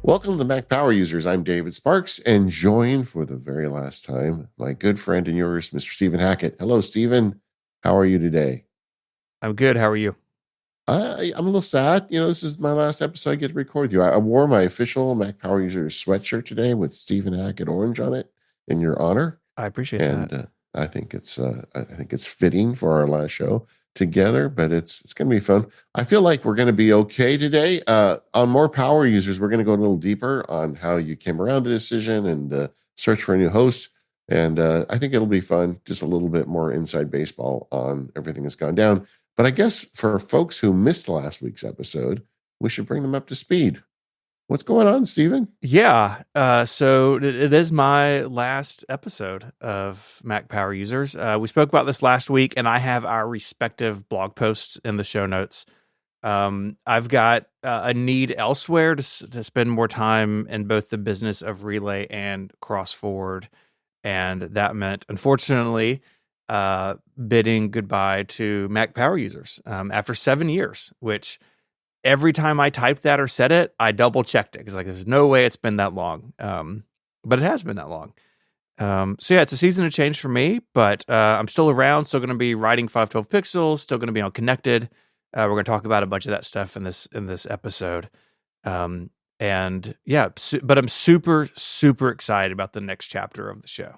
Welcome to the Mac Power Users. I'm David Sparks and joined for the very last time my good friend and yours, Mr. Stephen Hackett. Hello, Stephen. How are you today? I'm good. How are you? I'm a little sad. This is my last episode I get to record with you. I wore my official Mac Power Users sweatshirt today with Stephen Hackett orange on it in your honor. I appreciate that. And I think it's fitting for our last show together, but it's going to be fun. I feel like we're going to be okay today. On more power users, we're going to go a little deeper on how you came around the decision and the search for a new host. And I think it'll be fun, just a little bit more inside baseball on everything that's gone down. But I guess for folks who missed last week's episode, we should bring them up to speed. What's going on, Stephen? Yeah. So it is my last episode of Mac Power Users. We spoke about this last week, and I have our respective blog posts in the show notes. I've got a need elsewhere to spend more time in both the business of Relay and Cross Forward. And that meant, unfortunately, bidding goodbye to Mac Power Users after 7 years, which every time I typed that or said it, I double checked it because there's no way it's been that long. But it has been that long. So yeah, it's a season of change for me, but I'm still around. Still going to be writing 512 pixels. Still going to be on Connected. We're going to talk about a bunch of that stuff in this episode. And yeah, but I'm super excited about the next chapter of the show.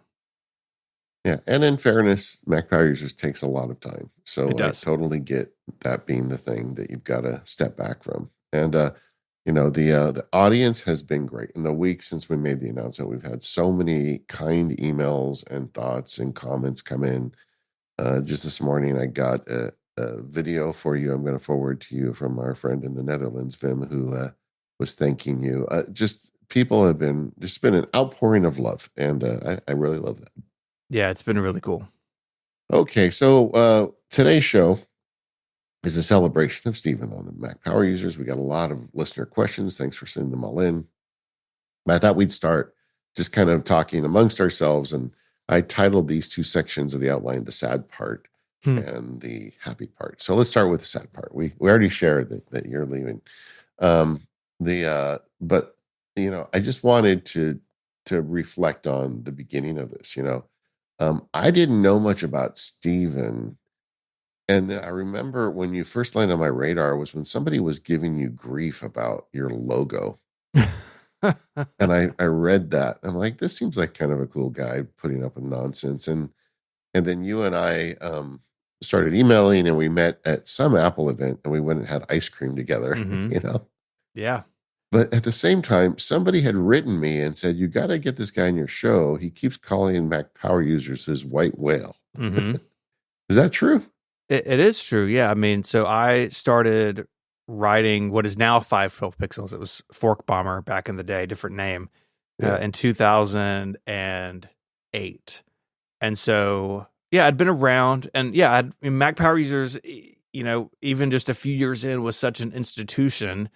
Yeah, and in fairness, Mac Power Users takes a lot of time. So It I does. totally get that being the thing that you've got to step back from. And the audience has been great. In the week since we made the announcement, we've had so many kind emails and thoughts and comments come in. Just this morning, I got a video for you. I'm going to forward to you from our friend in the Netherlands, Vim, who was thanking you. Just people have been just been an outpouring of love, and I really love that. Yeah, it's been really cool. Okay, so today's show is a celebration of Stephen on the Mac Power Users. We got a lot of listener questions. Thanks for sending them all in. But I thought we'd start just kind of talking amongst ourselves, and I titled these two sections of the outline the sad part and the happy part. So let's start with the sad part. We already shared that you're leaving. But I just wanted to reflect on the beginning of this. I didn't know much about Steven. And I remember when you first landed on my radar was when somebody was giving you grief about your logo. And I read that. I'm like, this seems like kind of a cool guy putting up with nonsense. And then you and I started emailing, and we met at some Apple event, and we went and had ice cream together, Yeah. But at the same time, somebody had written me and said, you got to get this guy in your show. He keeps calling Mac Power Users his white whale. Mm-hmm. Is that true? It is true. Yeah. I mean, so I started writing what is now 512 pixels. It was Fork Bomber back in the day, different name, in 2008. And so, yeah, I'd been around, and yeah, Mac Power Users, even just a few years in was such an institution.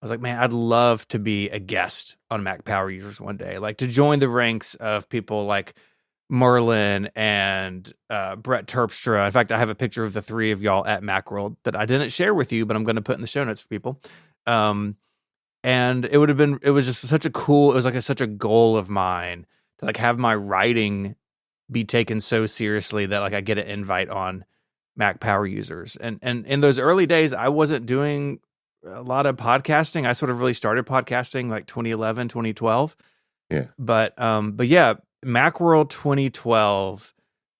I was like, man, I'd love to be a guest on Mac Power Users one day, like to join the ranks of people like Merlin and Brett Terpstra. In fact, I have a picture of the three of y'all at Macworld that I didn't share with you, but I'm going to put in the show notes for people. And it was just such a cool, it was like such a goal of mine to like have my writing be taken so seriously that like I get an invite on Mac Power Users. And in those early days, I wasn't doing a lot of podcasting. I sort of really started podcasting like 2011, 2012. Yeah. But yeah, Macworld 2012,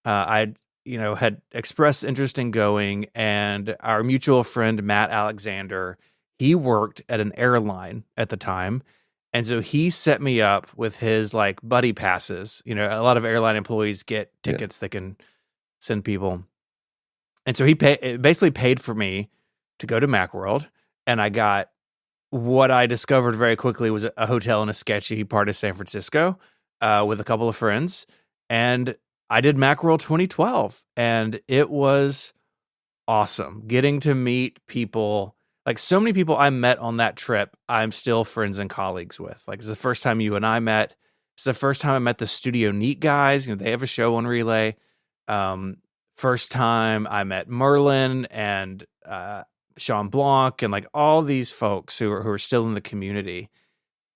I had expressed interest in going, and our mutual friend Matt Alexander, he worked at an airline at the time, and so he set me up with his like buddy passes. A lot of airline employees get tickets they can send people, and so he basically paid for me to go to Macworld, and I got what I discovered very quickly was a hotel in a sketchy part of San Francisco with a couple of friends. And I did Macworld 2012, and it was awesome getting to meet people. Like so many people I met on that trip, I'm still friends and colleagues with. Like it's the first time you and I met. It's the first time I met the Studio Neat guys. They have a show on Relay. First time I met Merlin and Sean Blanc and like all these folks who are still in the community.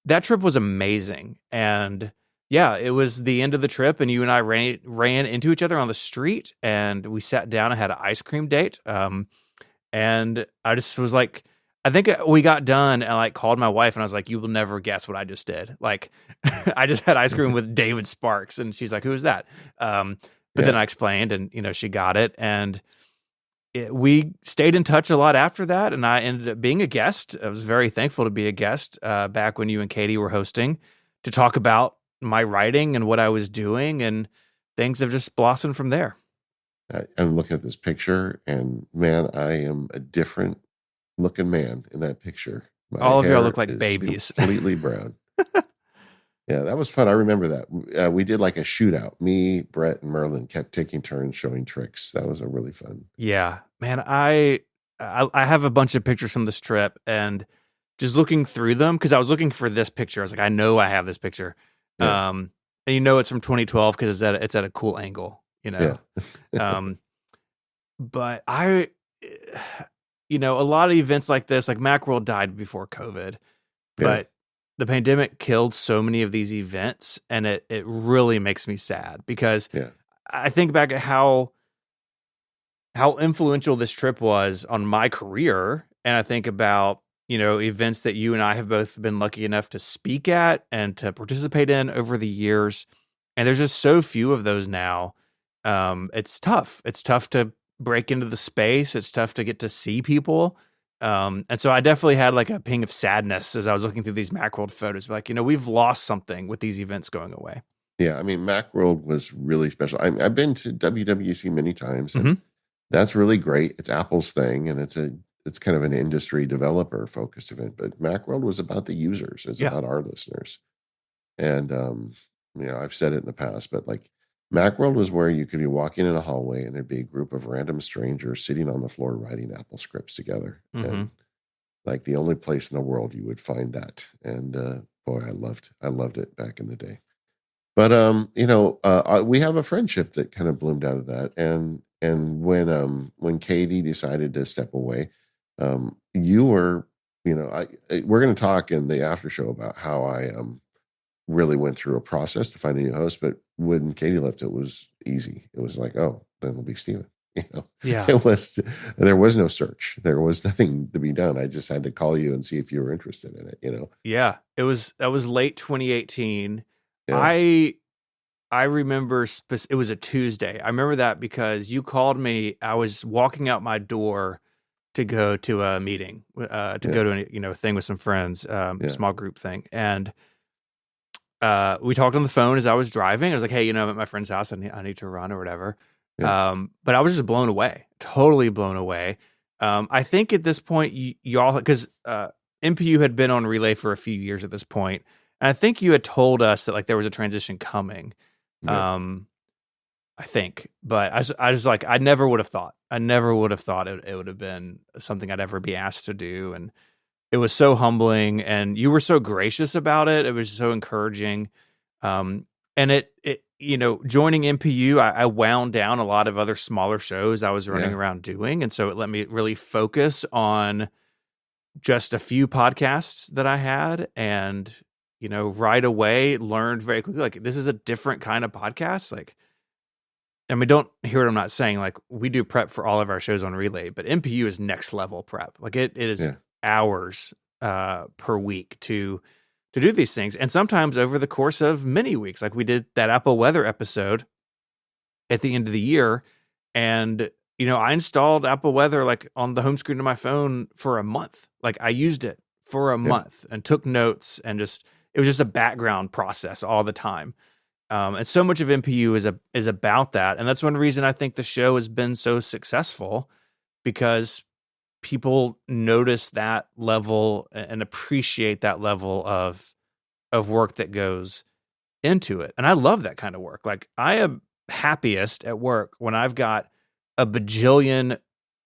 that trip was amazing. And yeah, it was the end of the trip, and you and I ran into each other on the street, and we sat down and had an ice cream date. And I just was like, I think we got done, and I like called my wife, and I was like, "You will never guess what I just did." Like, I just had ice cream with David Sparks, and she's like, "Who is that?" But then Yeah. I explained, and she got it, and we stayed in touch a lot after that, and I ended up being a guest. I was very thankful to be a guest back when you and Katie were hosting to talk about my writing and what I was doing, and things have just blossomed from there. I'm looking at this picture, and man, I am a different looking man in that picture. My All of y'all hair look like is babies. completely brown. Yeah, that was fun. I remember that. We did like a shootout. Me, Brett, and Merlin kept taking turns showing tricks. That was a really fun. Yeah, man, I have a bunch of pictures from this trip, and just looking through them, because I was looking for this picture. I was like, I know I have this picture, Yeah, and it's from 2012 because it's at a cool angle, yeah, Um, but a lot of events like this, like Macworld died before COVID, yeah, but the pandemic killed so many of these events, and it really makes me sad because yeah, I think back at how influential this trip was on my career. And I think about, events that you and I have both been lucky enough to speak at and to participate in over the years. And there's just so few of those now. It's tough. It's tough to break into the space. It's tough to get to see people. And so I definitely had like a ping of sadness as I was looking through these Macworld photos. Like, we've lost something with these events going away. yeah. I mean, Macworld was really special. I've been to WWC many times, and Hmm. that's really great. It's Apple's thing, and it's kind of an industry developer focused event. But Macworld was about the users. It's Yeah. about our listeners. And I've said it in the past, but like Macworld was where you could be walking in a hallway and there'd be a group of random strangers sitting on the floor writing Apple scripts together. Hmm. And like the only place in the world you would find that. And boy, I loved it back in the day. But we have a friendship that kind of bloomed out of that. And when Katie decided to step away, you were, we're going to talk in the after show about how I really went through a process to find a new host. But when Katie left, it was easy. It was like, oh, then it'll be Steven. Yeah. There was no search. There was nothing to be done. I just had to call you and see if you were interested in it. Yeah. That was late 2018. Yeah. I remember it was a Tuesday. I remember that because you called me. I was walking out my door to go to a meeting, to Yeah. go to a thing with some friends, Yeah. small group thing, and we talked on the phone as I was driving. I was like, "Hey, I'm at my friend's house. I need to run or whatever." Yeah. But I was just blown away, totally blown away. I think at this point, y'all, because MPU had been on Relay for a few years at this point, and I think you had told us that like there was a transition coming. Yeah. I think, but I was like, I never would have thought. I never would have thought it would have been something I'd ever be asked to do, and it was so humbling. And you were so gracious about it. It was so encouraging. And joining MPU, I wound down a lot of other smaller shows I was running Yeah. around doing, and so it let me really focus on just a few podcasts that I had, and right away learned very quickly like this is a different kind of podcast. Like, I mean, don't hear what I'm not saying. Like, we do prep for all of our shows on Relay, but MPU is next level prep. Like, it is Yeah. hours per week to do these things, and sometimes over the course of many weeks. Like, we did that Apple Weather episode at the end of the year, and I installed Apple Weather like on the home screen of my phone for a month. Like, I used it for a Yeah. month and took notes, and it was just a background process all the time. And so much of MPU is about that, and that's one reason I think the show has been so successful, because people notice that level and appreciate that level of work that goes into it. And I love that kind of work. Like, I am happiest at work when I've got a bajillion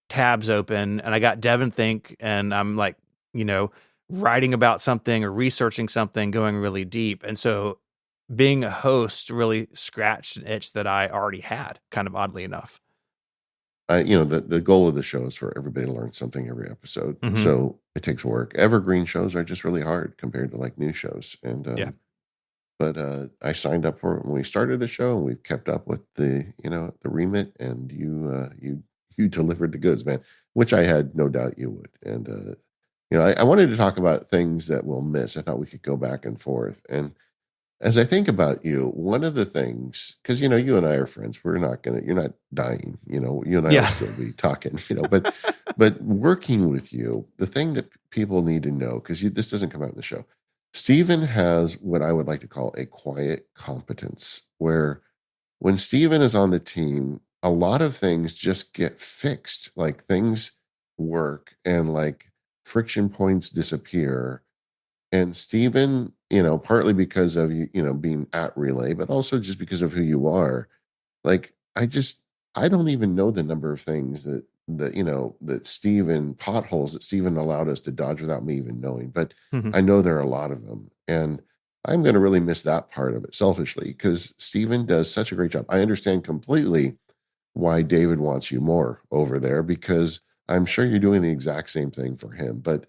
tabs open and I got Devon Think and I'm like, writing about something or researching something, going really deep. And so being a host really scratched an itch that I already had, kind of oddly enough. the goal of the show is for everybody to learn something every episode. Hmm. So it takes work. Evergreen shows are just really hard compared to like new shows. And Yeah. but I signed up for it when we started the show, and we've kept up with the remit. And you delivered the goods, man, which I had no doubt you would. And I wanted to talk about things that we'll miss. I thought we could go back and forth. And as I think about you, one of the things, because you and I are friends, you're not dying, you and I will Yeah. still be talking, but working with you, the thing that people need to know, because this doesn't come out in the show, Stephen has what I would like to call a quiet competence, where when Stephen is on the team, a lot of things just get fixed, like things work and like friction points disappear. And Steven, partly because of you being at Relay, but also just because of who you are, like I don't even know the number of things that Steven potholes that Steven allowed us to dodge without me even knowing. But Hmm. I know there are a lot of them. And I'm going to really miss that part of it selfishly, because Steven does such a great job. I understand completely why David wants you more over there, because I'm sure you're doing the exact same thing for him. But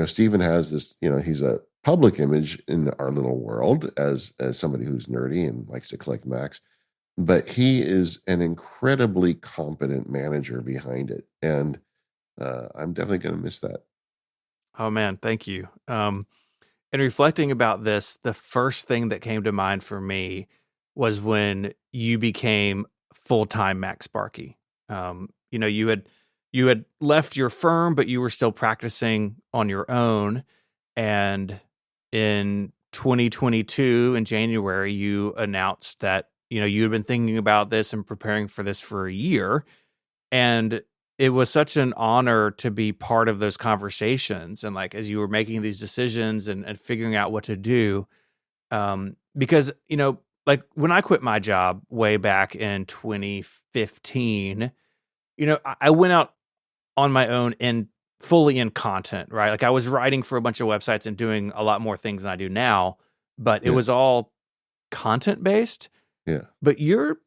Stephen has this, he's a public image in our little world as somebody who's nerdy and likes to collect Macs, but he is an incredibly competent manager behind it. And I'm definitely going to miss that. Oh man, thank you. And reflecting about this, the first thing that came to mind for me was when you became full-time Max Sparky. You had left your firm, but you were still practicing on your own. And in 2022, in January, you announced that you had been thinking about this and preparing for this for a year, and it was such an honor to be part of those conversations. And like, as you were making these decisions and figuring out what to do, because, like when I quit my job way back in 2015, I went out on my own and fully in content, right? Like I was writing for a bunch of websites and doing a lot more things than I do now, but it Yeah. was all content based. Yeah. But your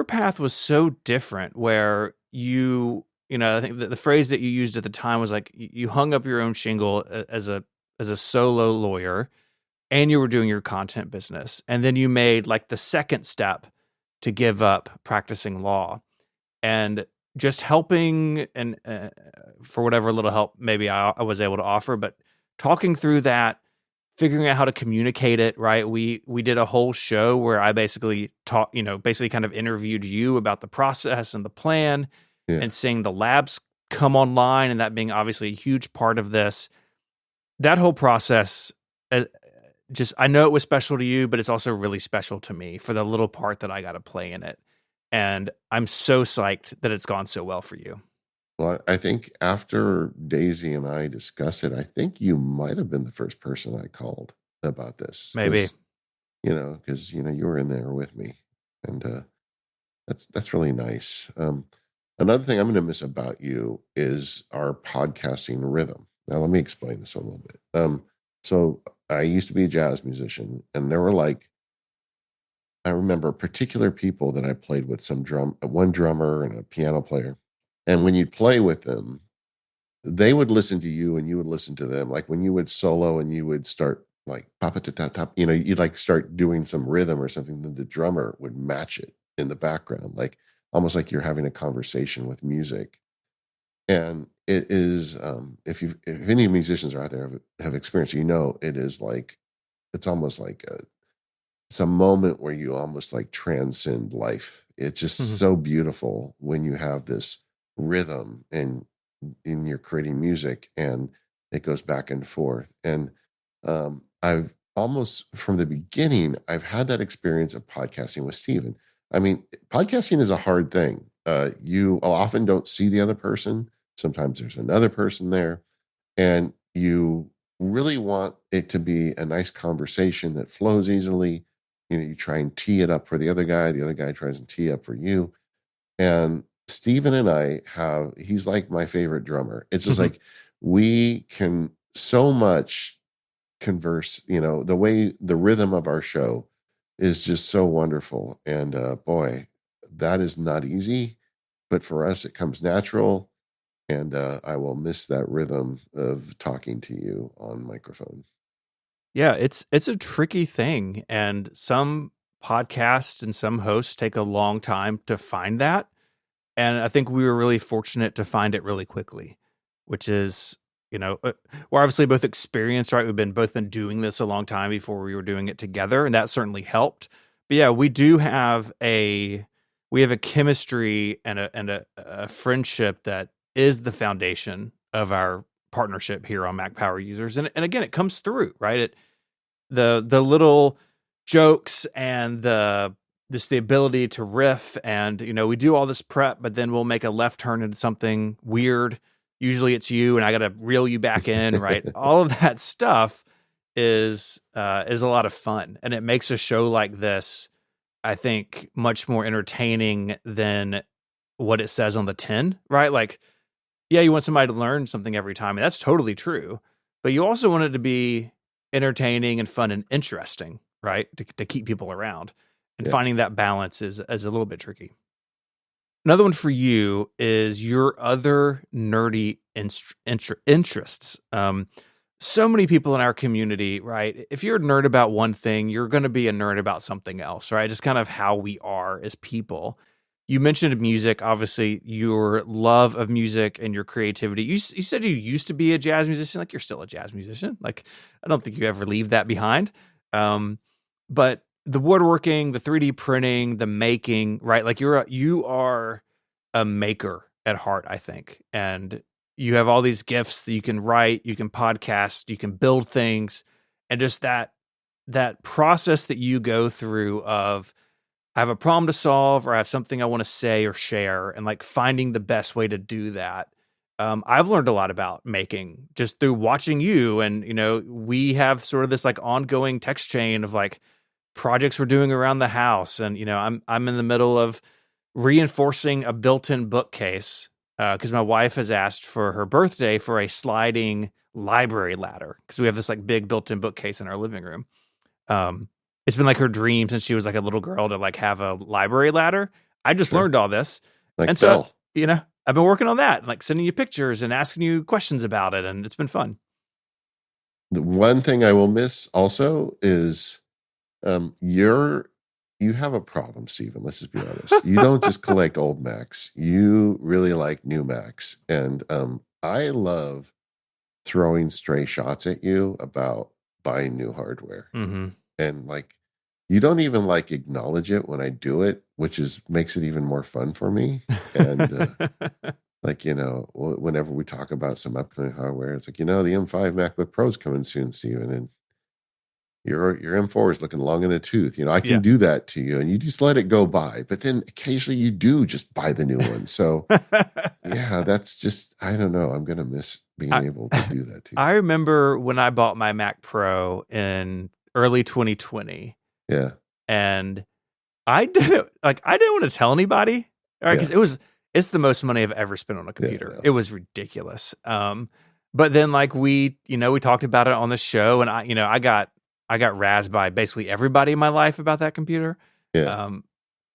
path was so different, where I think the phrase that you used at the time was like you hung up your own shingle as a solo lawyer, and you were doing your content business, and then you made like the second step to give up practicing law, and just helping, and for whatever little help maybe I was able to offer, but talking through that, figuring out how to communicate it, right? We did a whole show where I basically basically kind of interviewed you about the process and the plan, Yeah. and seeing the labs come online, and that being obviously a huge part of this. That whole process, uh, just I know it was special to you, but it's also really special to me for the little part that I got to play in it. And I'm so psyched that it's gone so well for you. Well, I think after Daisy and I discussed it, I think you might have been the first person I called about this, Maybe. because you were in there with me. And that's really nice. Another thing I'm going to miss about you is our podcasting rhythm. Now, let me explain this a little bit. So I used to be a jazz musician, and there were I remember particular people that I played with, one drummer and a piano player. And when you'd play with them, they would listen to you and you would listen to them. Like when you would solo and you would start like papa ta ta ta, you'd like start doing some rhythm or something, then the drummer would match it in the background, like almost like you're having a conversation with music. And it is, if any musicians are out there have experienced, it is like it's almost like it's a moment where you almost like transcend life. It's just Mhm. so beautiful when you have this rhythm and in you're creating music, and it goes back and forth. And I've almost from the beginning, I've had that experience of podcasting with Steven. I mean, podcasting is a hard thing. You often don't see the other person. Sometimes there's another person there, and you really want it to be a nice conversation that flows easily. You try and tee it up for the other guy tries and tee up for you. And Steven and he's like my favorite drummer. It's just like we can so much converse, the way the rhythm of our show is just so wonderful. And boy, that is not easy. but for us, it comes natural. And I will miss that rhythm of talking to you on microphone. Yeah, it's a tricky thing, and some podcasts and some hosts take a long time to find that, and I think we were really fortunate to find it really quickly, which is, we're obviously both experienced, right? We've both been doing this a long time before we were doing it together, and that certainly helped. But yeah, we have a chemistry and a friendship that is the foundation of our partnership here on Mac Power Users, and again, it comes through, right? The little jokes and the ability to riff, and we do all this prep, but then we'll make a left turn into something weird. Usually it's you, and I got to reel you back in, right? All of that stuff is a lot of fun, and it makes a show like this, I think, much more entertaining than what it says on the tin, right? Like, yeah, you want somebody to learn something every time, and that's totally true. But you also want it to be entertaining and fun and interesting, right? To keep people around. And Yeah. finding that balance is a little bit tricky. Another one for you is your other nerdy interests. So many people in our community, right? If you're a nerd about one thing, you're going to be a nerd about something else, right? Just kind of how we are as people. You mentioned music, obviously, your love of music and your creativity. You said you used to be a jazz musician, like you're still a jazz musician. Like, I don't think you ever leave that behind. But the woodworking, the 3D printing, the making, right? Like you are a maker at heart, I think. And you have all these gifts that you can write, you can podcast, you can build things, and just that process that you go through of, I have a problem to solve, or I have something I want to say or share, and like finding the best way to do that. I've learned a lot about making just through watching you, and we have sort of this like ongoing text chain of like projects we're doing around the house, and I'm in the middle of reinforcing a built-in bookcase because my wife has asked for her birthday for a sliding library ladder because we have this like big built-in bookcase in our living room. It's been like her dream since she was like a little girl to like have a library ladder. I just Sure. learned all this. Like And so, Bell. I've been working on that, like sending you pictures and asking you questions about it. And it's been fun. The one thing I will miss also is you have a problem, Stephen. Let's just be honest. You don't just collect old Macs. You really like new Macs. And I love throwing stray shots at you about buying new hardware. Mm-hmm. And like you don't even like acknowledge it when I do it, which makes it even more fun for me. And like, whenever we talk about some upcoming hardware, it's like, the M5 MacBook Pro is coming soon, Steven, and your M4 is looking long in the tooth. I can Yeah. do that to you, and you just let it go by. But then occasionally you do just buy the new one. So yeah, that's just, I don't know. I'm gonna miss being able to do that to you. I remember when I bought my Mac Pro in early 2020. Yeah. And I didn't want to tell anybody, right? Because it's the most money I've ever spent on a computer. Yeah. It was ridiculous. But then like we talked about it on the show, and I got razzed by basically everybody in my life about that computer. Yeah.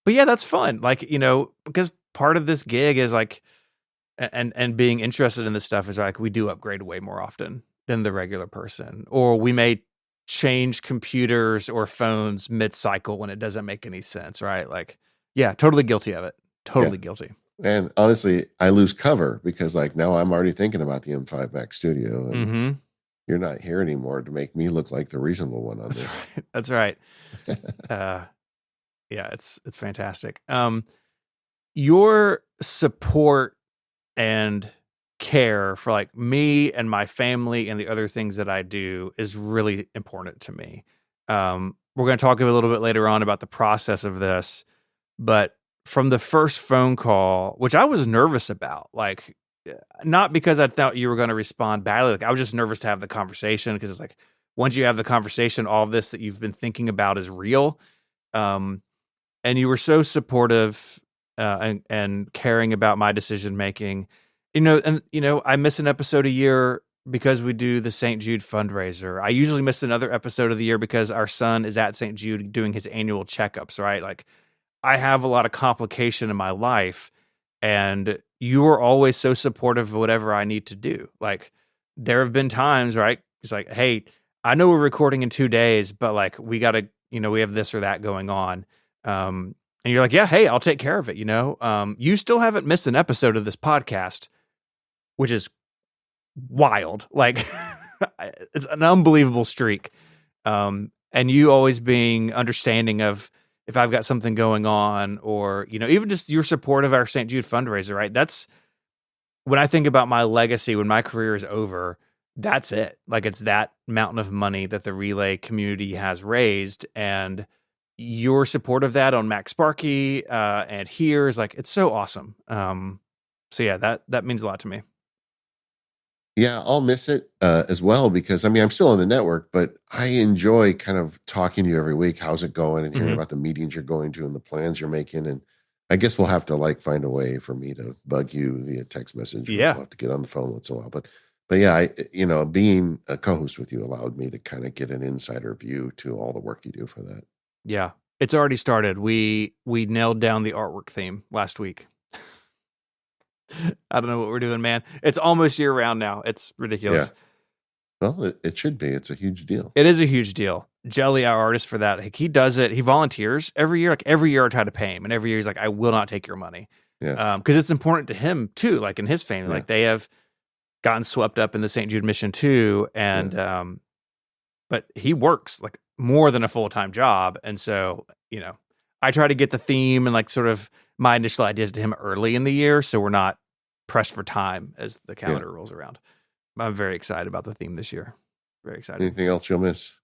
But yeah, that's fun. Like, because part of this gig is like, and being interested in this stuff is like, we do upgrade way more often than the regular person, or we may change computers or phones mid-cycle when it doesn't make any sense, right? Like, yeah, totally guilty of it. Totally guilty. And honestly, I lose cover because like now I'm already thinking about the M5 Mac Studio, and you're not here anymore to make me look like the reasonable one on this. Right. That's right. Yeah, it's fantastic. Your support and care for like me and my family and the other things that I do is really important to me. We're going to talk a little bit later on about the process of this, but from the first phone call, which I was nervous about, like not because I thought you were going to respond badly, like I was just nervous to have the conversation because it's like once you have the conversation, all this that you've been thinking about is real. And you were so supportive and caring about my decision making. I miss an episode a year because we do the St. Jude fundraiser. I usually miss another episode of the year because our son is at St. Jude doing his annual checkups, right? Like I have a lot of complication in my life, and you are always so supportive of whatever I need to do. Like, there have been times, right? It's like, hey, I know we're recording in 2 days, but like, we got to, we have this or that going on. And you're like, yeah, hey, I'll take care of it. You still haven't missed an episode of this podcast, which is wild. Like, it's an unbelievable streak. And you always being understanding of if I've got something going on, or, even just your support of our St. Jude fundraiser, right? That's when I think about my legacy, when my career is over, that's it. Like, it's that mountain of money that the relay community has raised, and your support of that on Mac Sparky and here is like, it's so awesome. So yeah, that means a lot to me. Yeah, I'll miss it as well, because I'm still on the network, but I enjoy kind of talking to you every week. How's it going? And hearing about the meetings you're going to and the plans you're making. And I guess we'll have to find a way for me to bug you via text message. Yeah. We'll have to get on the phone once in a while. But yeah, being a co-host with you allowed me to kind of get an insider view to all the work you do for that. Yeah. It's already started. We nailed down the artwork theme last week. I don't know what we're doing, man. It's almost year round now. It's ridiculous. Yeah. Well, it should be. It's a huge deal. It is a huge deal. Jelly, our artist for that, he does it. He volunteers every year. Like, every year I try to pay him, and every year he's like, I will not take your money. Yeah. Because it's important to him too. Like, in his family, like, they have gotten swept up in the St. Jude mission too. And but he works like more than a full-time job. And so, I try to get the theme and like sort of my initial ideas to him early in the year, so we're not pressed for time as the calendar rolls around. I'm very excited about the theme this year. Very excited. Anything else you'll miss?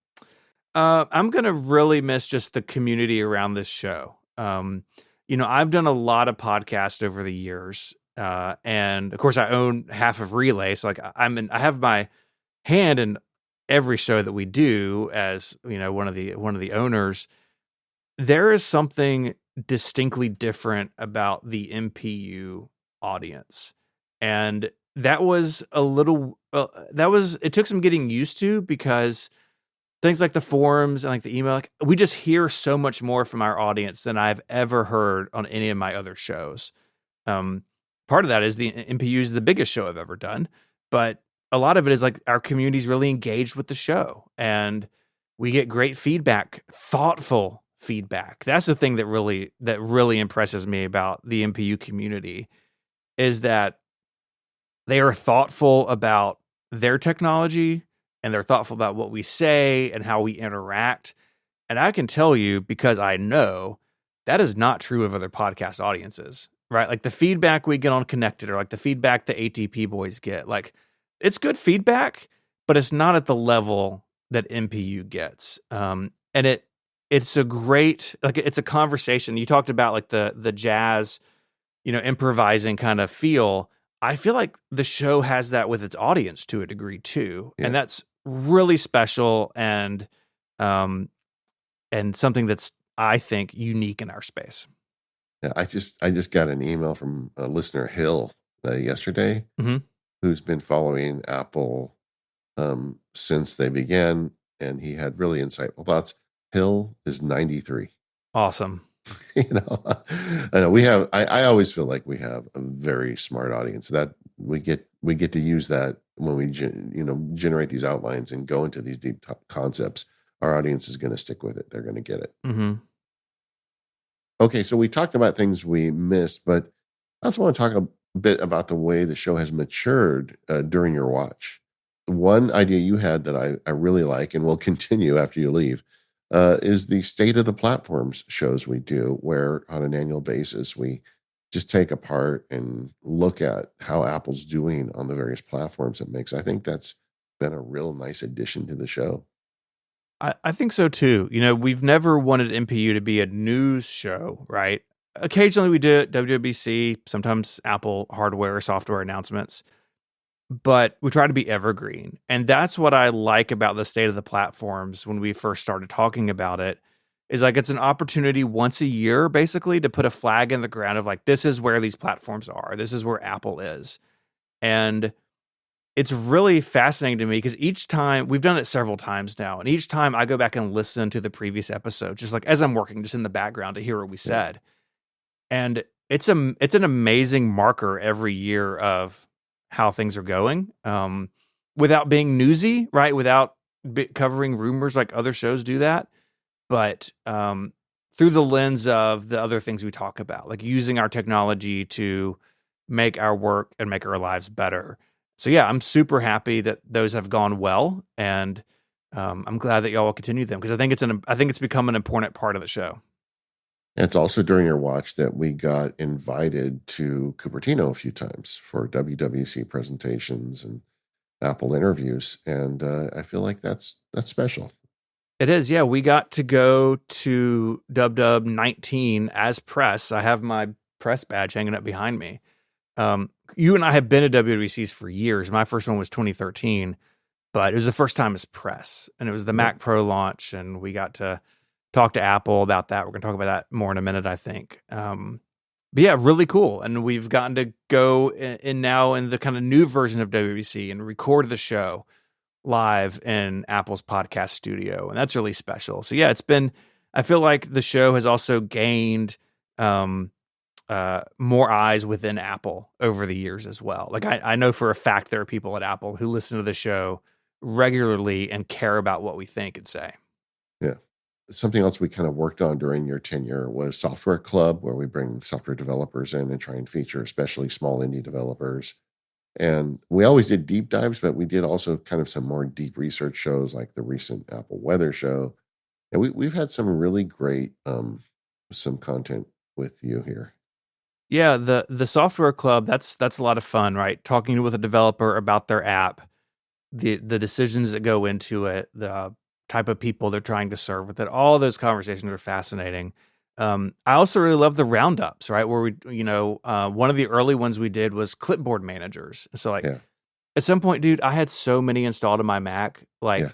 I'm going to really miss just the community around this show. I've done a lot of podcasts over the years. And of course I own half of Relay. So like, I have my hand in every show that we do as, one of the owners. There is something distinctly different about the MPU audience. And that was it took some getting used to, because things like the forums and like the email, like, we just hear so much more from our audience than I've ever heard on any of my other shows. Part of that is the MPU is the biggest show I've ever done, but a lot of it is like our community's really engaged with the show, and we get great feedback, thoughtful feedback. That's the thing that really impresses me about the MPU community, is that they are thoughtful about their technology, and they're thoughtful about what we say and how we interact. And I can tell you, because I know that is not true of other podcast audiences, right? Like, the feedback we get on Connected, or like the feedback the ATP boys get, like, it's good feedback, but it's not at the level that MPU gets. And it's a great, like, it's a conversation. You talked about like the jazz, improvising kind of feel. I feel like the show has that with its audience to a degree too. Yeah. And that's really special, and something that's, I think, unique in our space. Yeah, I just got an email from a listener, Hill, yesterday, who's been following Apple since they began, and he had really insightful thoughts. Hill is 93. Awesome. I know I always feel like we have a very smart audience, that we get to use that when we generate these outlines and go into these deep concepts. Our audience is going to stick with it. They're going to get it. Mm-hmm. Okay, so we talked about things we missed, but I also want to talk a bit about the way the show has matured during your watch. One idea you had that I really like, and will continue after you leave, is the state of the platforms shows we do, where on an annual basis we just take apart and look at how Apple's doing on the various platforms it makes. I think that's been a real nice addition to the show. I think so too. We've never wanted MPU to be a news show, right? Occasionally we do it, WWDC, sometimes Apple hardware or software announcements, but we try to be evergreen. And that's what I like about the state of the platforms when we first started talking about it, is like, it's an opportunity once a year, basically, to put a flag in the ground of like, this is where these platforms are. This is where Apple is. And it's really fascinating to me, because each time, we've done it several times now, and each time I go back and listen to the previous episode, just like as I'm working, just in the background, to hear what we said. And it's an amazing marker every year of how things are going, without being newsy, right? Without covering rumors like other shows do that, but through the lens of the other things we talk about, like using our technology to make our work and make our lives better. So yeah, I'm super happy that those have gone well, and I'm glad that y'all will continue them, because I think it's become an important part of the show. And it's also during your watch that we got invited to Cupertino a few times for WWC presentations and Apple interviews, and I feel like that's special. It is, yeah. We got to go to Dub 19 as press. I have my press badge hanging up behind me. You and I have been to WWCs for years. My first one was 2013, but it was the first time as press, and it was the Mac Pro launch, and we got to talk to Apple about that. We're going to talk about that more in a minute, I think. But yeah, really cool. And we've gotten to go in now in the kind of new version of WWC and record the show live in Apple's podcast studio. And that's really special. So yeah, I feel like the show has also gained more eyes within Apple over the years as well. Like I know for a fact there are people at Apple who listen to the show regularly and care about what we think and say. Yeah. Something else we kind of worked on during your tenure was Software Club, where we bring software developers in and try and feature especially small indie developers. And we always did deep dives, but we did also kind of some more deep research shows like the recent Apple Weather Show. And we've had some really great some content with you here. Yeah, the Software Club, that's a lot of fun, right? Talking with a developer about their app, the decisions that go into it, the type of people they're trying to serve with it. All those conversations are fascinating. I also really love the roundups, right? Where we, one of the early ones we did was clipboard managers. So like at some point, dude, I had so many installed in my Mac, like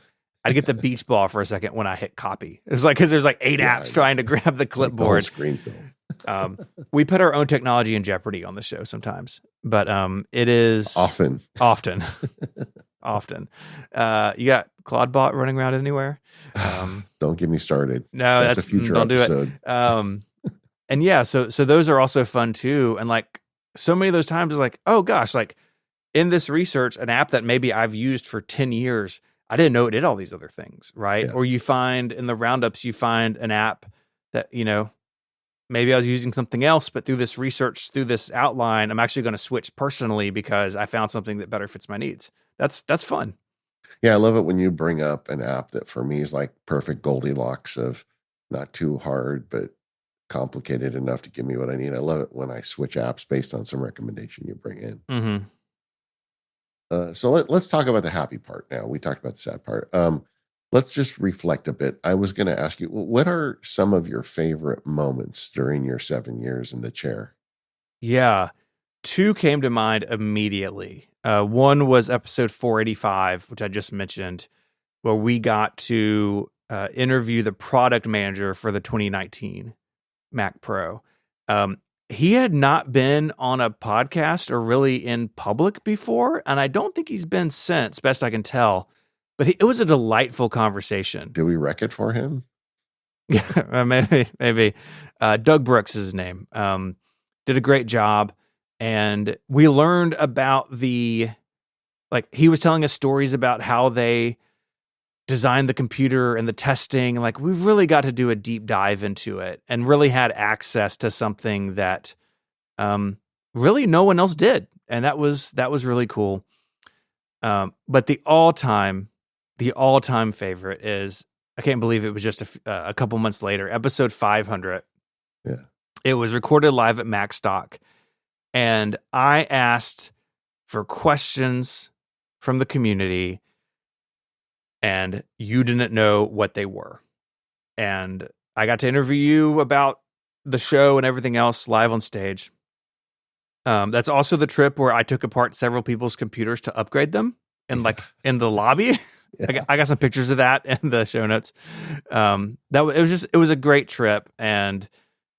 I'd get the beach ball for a second when I hit copy. It's like, cause there's like 8 apps trying to grab the clipboard. Like screen film. We put our own technology in jeopardy on the show sometimes, but it is often. Often. You got Claudebot running around anywhere? Don't get me started. No, that's a future don't episode. Do it. And yeah, so those are also fun too. And like so many of those times is like, oh gosh, like in this research, an app that maybe I've used for 10 years, I didn't know it did all these other things, right? Yeah. Or you find in the roundups, you find an app that, maybe I was using something else, but through this research, through this outline, I'm actually going to switch personally because I found something that better fits my needs. That's fun. Yeah, I love it when you bring up an app that for me is like perfect Goldilocks of not too hard, but complicated enough to give me what I need. I love it when I switch apps based on some recommendation you bring in. Mm-hmm. So let's talk about the happy part now. We talked about the sad part. Let's just reflect a bit. I was going to ask you, what are some of your favorite moments during your 7 years in the chair? Yeah. 2 came to mind immediately. One was episode 485, which I just mentioned, where we got to interview the product manager for the 2019 Mac Pro. He had not been on a podcast or really in public before, and I don't think he's been since, best I can tell. But it was a delightful conversation. Did we wreck it for him? Yeah, maybe. Doug Brooks is his name. Did a great job. And we learned about he was telling us stories about how they designed the computer and the testing. Like we've really got to do a deep dive into it and really had access to something that really no one else did. And that was really cool. But the all-time favorite is, I can't believe it was just a couple months later, episode 500. Yeah. It was recorded live at Macstock. And I asked for questions from the community, and you didn't know what they were. And I got to interview you about the show and everything else live on stage. That's also the trip where I took apart several people's computers to upgrade them, and like in the lobby. Yeah. I got some pictures of that in the show notes. It was a great trip. And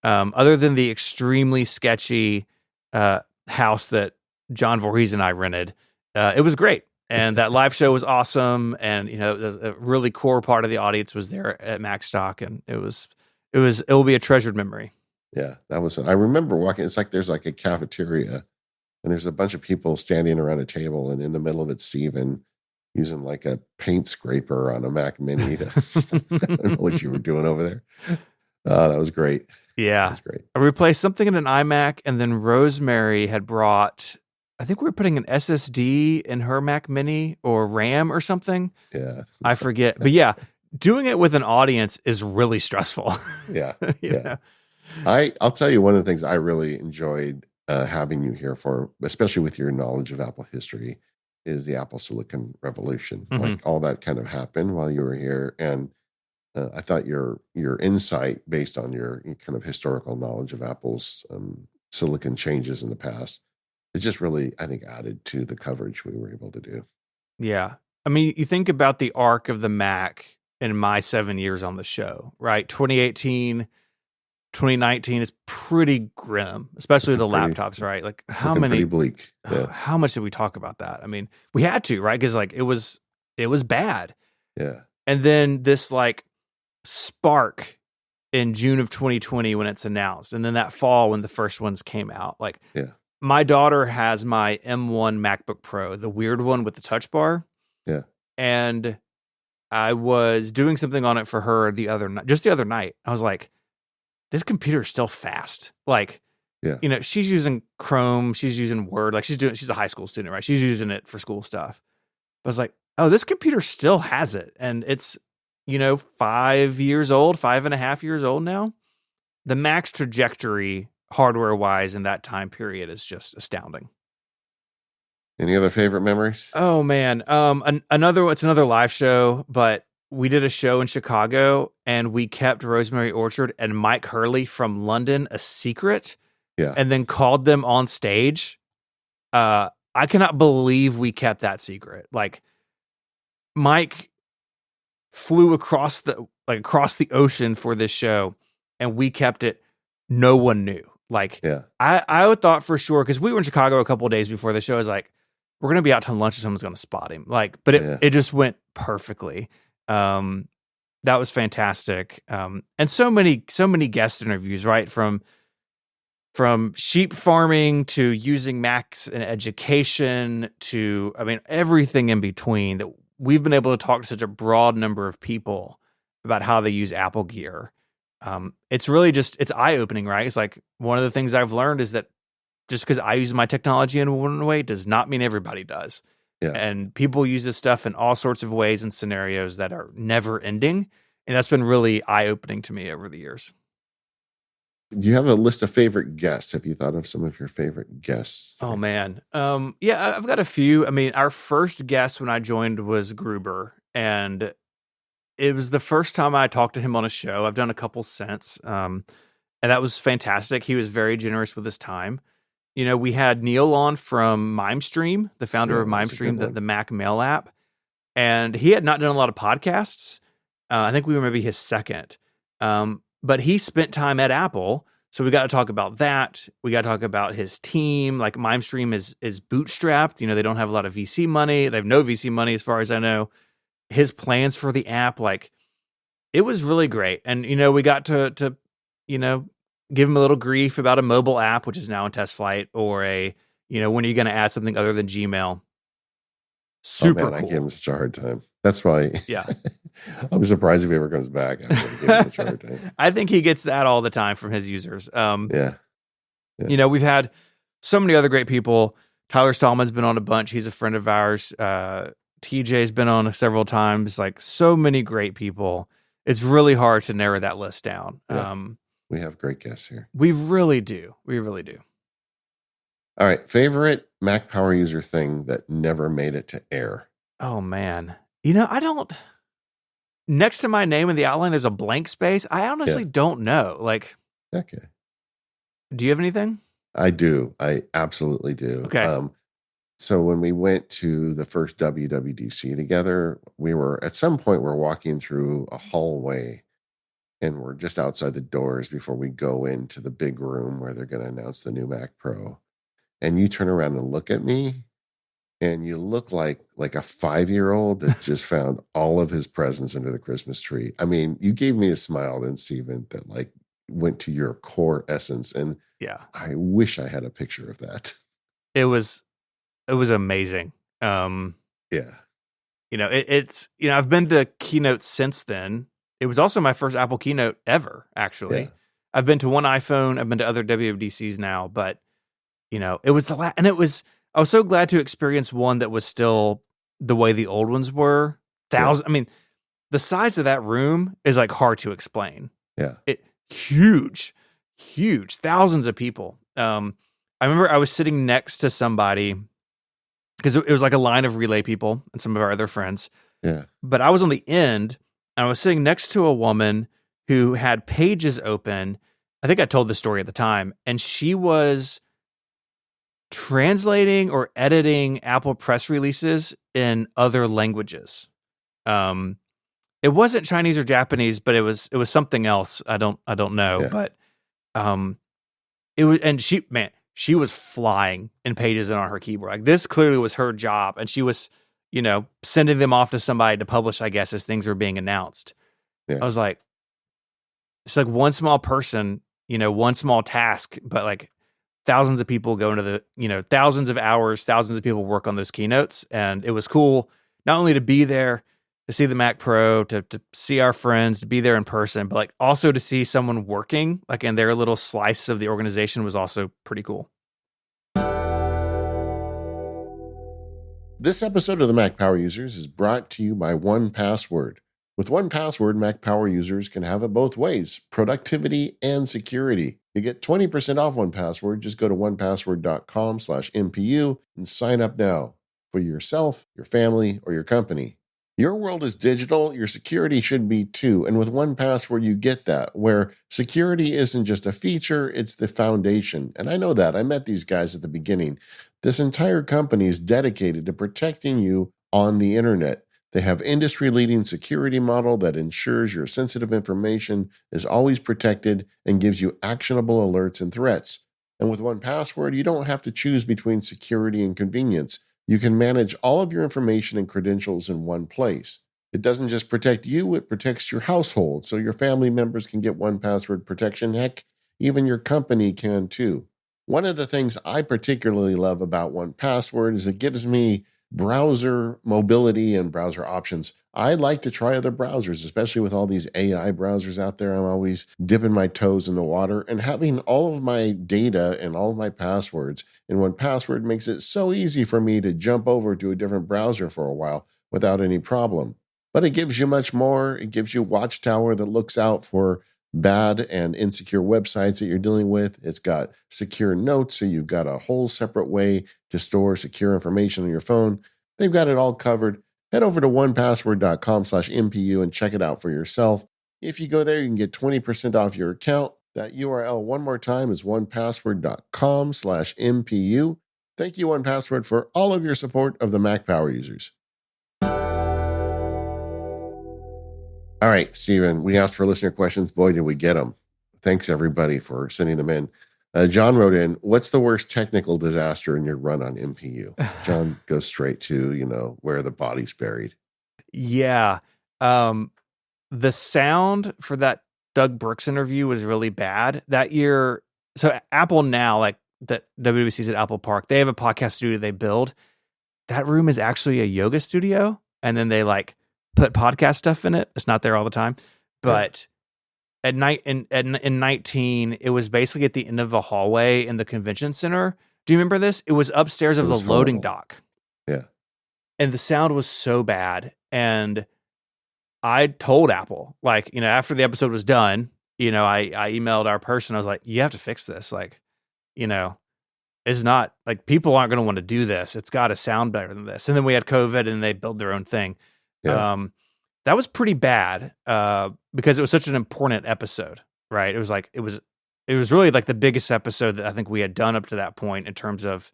other than the extremely sketchy house that John Voorhees and I rented, it was great. And that live show was awesome. And, a really core part of the audience was there at Macstock, and it will be a treasured memory. Yeah, that was. I remember walking. It's like there's like a cafeteria, and there's a bunch of people standing around a table, and in the middle of it, Steven using like a paint scraper on a Mac Mini. I don't know what you were doing over there. That was great. That Yeah. was great. I replaced something in an iMac, and then Rosemary had brought, I think we were putting an SSD in her Mac Mini or RAM or something. Yeah, I forget. But yeah, doing it with an audience is really stressful. yeah, You yeah. know? I'll tell you one of the things I really enjoyed having you here for, especially with your knowledge of Apple history, is the Apple Silicon Revolution. Mhm. Like all that kind of happened while you were here, and I thought your insight based on your kind of historical knowledge of Apple's silicon changes in the past, it just really, I think, added to the coverage we were able to do. Yeah. I mean, you think about the arc of the Mac in my 7 years on the show, right? 2018, 2019 is pretty grim, especially Looking the pretty, laptops, right? Like looking pretty bleak. Yeah, how much did we talk about that? I mean, we had to, right? Because like it was bad. yeah, And then this like spark in June of 2020 when it's announced, and then that fall when the first ones came out. Like yeah, my daughter has my M1 MacBook Pro, the weird one with the touch bar, yeah, and I was doing something on it for her the other night, just the other night. I was like, this computer is still fast. Like, yeah. you know, she's using Chrome, she's using Word, like she's a high school student, right? She's using it for school stuff. I was like, oh, this computer still has it. And it's, you know, 5 years old, 5.5 years old now. The Mac's trajectory, hardware wise, in that time period is just astounding. Any other favorite memories? Oh man. It's another live show, but we did a show in Chicago and we kept Rosemary Orchard and Mike Hurley from London a secret Yeah, and then called them on stage. I cannot believe we kept that secret. Like Mike flew across the ocean for this show and we kept it. No one knew. Like yeah, I would thought for sure, because we were in Chicago a couple of days before the show. I was like, we're gonna be out to lunch and someone's gonna spot him. Like, but yeah. it just went perfectly. That was fantastic. And so many guest interviews, right? From sheep farming to using Macs in education to, I mean, everything in between, that we've been able to talk to such a broad number of people about how they use Apple gear. It's really it's eye-opening, right? It's like one of the things I've learned is that just because I use my technology in one way does not mean everybody does. Yeah. And people use this stuff in all sorts of ways and scenarios that are never ending. And that's been really eye-opening to me over the years. Do you have a list of favorite guests? Have you thought of some of your favorite guests? Oh man. Yeah, I've got a few. I mean, our first guest when I joined was Gruber, and it was the first time I talked to him on a show. I've done a couple since. And that was fantastic. He was very generous with his time. You know, we had Neil on from MimeStream, the founder Yeah, of that's a good MimeStream, one. the Mac Mail app. And he had not done a lot of podcasts. I think we were maybe his second. But he spent time at Apple. So we got to talk about that. We got to talk about his team. Like MimeStream is bootstrapped. You know, they don't have a lot of VC money. They have no VC money as far as I know. His plans for the app, like, it was really great. And, you know, we got to you know, give him a little grief about a mobile app, which is now in test flight, or you know, when are you going to add something other than Gmail? Oh Super man, I cool. give him such a hard time. That's why. Yeah. I'm surprised if he ever comes back. I'm going to give him such a hard time. I think he gets that all the time from his users. Yeah. You know, we've had so many other great people. Tyler Stallman's been on a bunch. He's a friend of ours. TJ's been on several times. Like, so many great people. It's really hard to narrow that list down. Yeah. We have great guests here. We really do. We really do. All right. Favorite Mac power user thing that never made it to air? Oh man. You know, I don't, next to my name in the outline, there's a blank space. I honestly don't know. Like, Okay. do you have anything? I do. I absolutely do. Okay. So when we went to the first WWDC together, we were at some point we're walking through a hallway and we're just outside the doors before we go into the big room where they're going to announce the new Mac Pro. And you turn around and look at me and you look like a 5-year-old that just found all of his presents under the Christmas tree. I mean, you gave me a smile then, Steven, that like went to your core essence. And Yeah. I wish I had a picture of that. It was amazing. Yeah. It's I've been to keynotes since then. It was also my first Apple keynote ever, Yeah. actually. I've been to one iPhone, I've been to other WWDCs now, but it was and I was so glad to experience one that was still the way the old ones were. Yeah. I mean, the size of that room is like hard to explain. Yeah. Huge, thousands of people. I remember I was sitting next to somebody because it was like a line of relay people and some of our other friends. Yeah. But I was on the end and I was sitting next to a woman who had Pages open. I think I told the story at the time, and she was translating or editing Apple press releases in other languages. It wasn't Chinese or Japanese, but it was something else. I don't know, Yeah. but it was, and she was flying in Pages and on her keyboard. Like, this clearly was her job, and she was, sending them off to somebody to publish, I guess, as things were being announced. Yeah. I was like, it's like one small person, one small task, but like thousands of people go into the, thousands of hours, thousands of people work on those keynotes. And it was cool not only to be there, to see the Mac Pro, to see our friends, to be there in person, but like also to see someone working like in their little slice of the organization was also pretty cool. This episode of the Mac Power Users is brought to you by 1Password. With 1Password, Mac Power users can have it both ways, productivity and security. You get 20% off 1Password. Just go to 1Password.com/MPU and sign up now for yourself, your family, or your company. Your world is digital, your security should be too. And with 1Password, you get that, where security isn't just a feature, it's the foundation. And I know that. I met these guys at the beginning. This entire company is dedicated to protecting you on the internet. They have industry-leading security model that ensures your sensitive information is always protected and gives you actionable alerts and threats. And with 1Password, you don't have to choose between security and convenience. You can manage all of your information and credentials in one place. It doesn't just protect you, it protects your household, so your family members can get 1Password protection. Heck, even your company can too. One of the things I particularly love about 1Password is it gives me browser mobility and browser options. I like to try other browsers, especially with all these AI browsers out there. I'm always dipping my toes in the water, and having all of my data and all of my passwords in 1Password makes it so easy for me to jump over to a different browser for a while without any problem. But it gives you much more. It gives you Watchtower that looks out for bad and insecure websites that you're dealing with. It's got secure notes, so you've got a whole separate way to store secure information on your phone. They've got it all covered. Head over to 1Password.com/MPU and check it out for yourself. If you go there, you can get 20% off your account. That URL one more time is 1Password.com/MPU. Thank you, 1Password, for all of your support of the Mac Power Users. All right, Stephen, we asked for listener questions. Boy, did we get them. Thanks, everybody, for sending them in. John wrote in, what's the worst technical disaster in your run on MPU? John goes straight to, where the body's buried. Yeah. The sound for that Doug Brooks interview was really bad that year. So Apple now, like that WWDC's at Apple Park, they have a podcast studio they build. That room is actually a yoga studio. And then they like put podcast stuff in it. It's not there all the time. But at night in 19, it was basically at the end of a hallway in the convention center. Do you remember this? It was upstairs of the loading dock. Yeah. And the sound was so bad. And I told Apple, like, after the episode was done, I emailed our person. I was like, you have to fix this. Like, it's not like people aren't going to want to do this. It's got to sound better than this. And then we had COVID and they built their own thing. Yeah. That was pretty bad because it was such an important episode, right? It was really like the biggest episode that I think we had done up to that point in terms of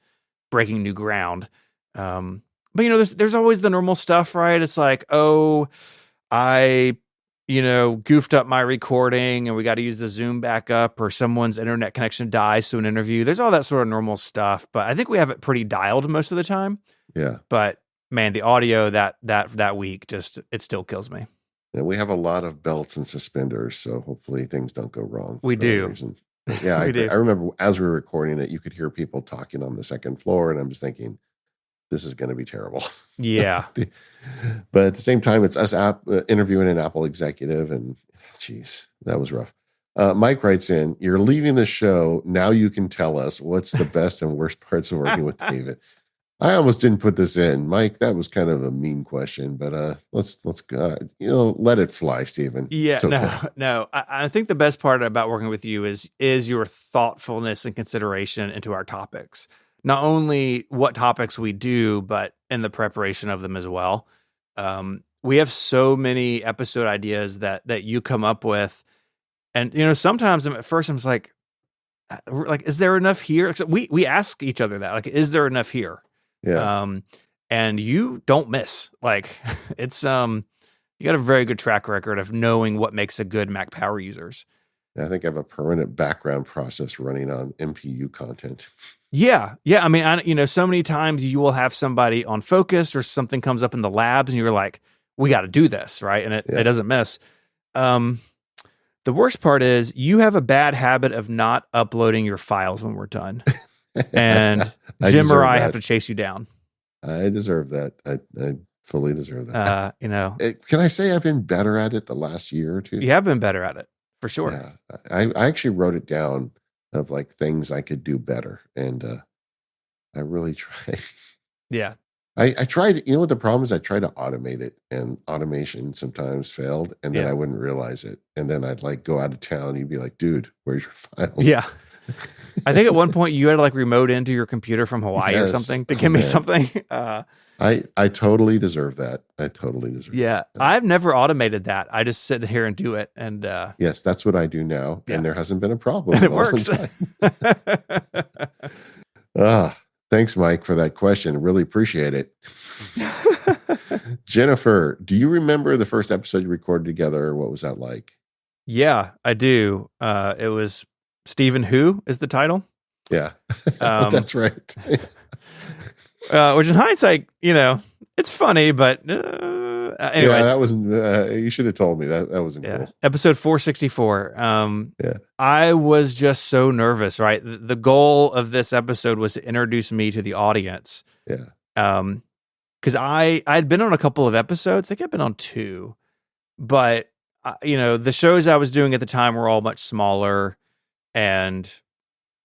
breaking new ground. But there's always the normal stuff, right? It's like, oh, I goofed up my recording and we got to use the Zoom backup, or someone's internet connection dies to an interview. There's all that sort of normal stuff, but I think we have it pretty dialed most of the time. Yeah. But man, the audio that week it still kills me. And we have a lot of belts and suspenders, so hopefully things don't go wrong We for that do. reason. But yeah, I We agree. do. I remember as we were recording it, you could hear people talking on the second floor, and I'm just thinking, this is going to be terrible. Yeah. But at the same time, it's us interviewing an Apple executive, and geez, that was rough. Mike writes in, "You're leaving the show. Now you can tell us what's the best and worst parts of working with David." I almost didn't put this in, Mike. That was kind of a mean question, but let's let it fly, Stephen. Yeah, It's okay. no. I think the best part about working with you is your thoughtfulness and consideration into our topics. Not only what topics we do, but in the preparation of them as well. We have so many episode ideas that you come up with, and sometimes at first I'm just like, is there enough here? So we ask each other that, like, is there enough here? Yeah. And you don't miss. Like, it's you got a very good track record of knowing what makes a good Mac power users. I think I have a permanent background process running on MPU content. Yeah. I mean, so many times you will have somebody on focus or something comes up in the labs and you're like, we got to do this, right? And it doesn't miss. The worst part is you have a bad habit of not uploading your files when we're done. And Jim or I have to chase you down. I deserve that. I fully deserve that. Can I say I've been better at it the last year or two? You have been better at it, for sure. Yeah. I actually wrote it down of like things I could do better. And I really tried. Yeah. I tried, what the problem is? I tried to automate it, and automation sometimes failed, and then I wouldn't realize it. And then I'd like go out of town and you'd be like, dude, where's your files? Yeah. I think at one point you had to like remote into your computer from Hawaii or something to give me something. I totally deserve that. I totally deserve that. Yeah. I've never automated that. I just sit here and do it. And yes, that's what I do now. Yeah. And there hasn't been a problem. And it works. Thanks, Mike, for that question. Really appreciate it. Jennifer, do you remember the first episode you recorded together? What was that like? Yeah, I do. It was Stephen Who is the title. Yeah, that's right. Which in hindsight, it's funny, but anyways. Yeah, that wasn't, you should have told me that wasn't cool. Episode 464. I was just so nervous, right? The goal of this episode was to introduce me to the audience. Yeah. Because I'd been on a couple of episodes. I think I've been on 2, but the shows I was doing at the time were all much smaller, and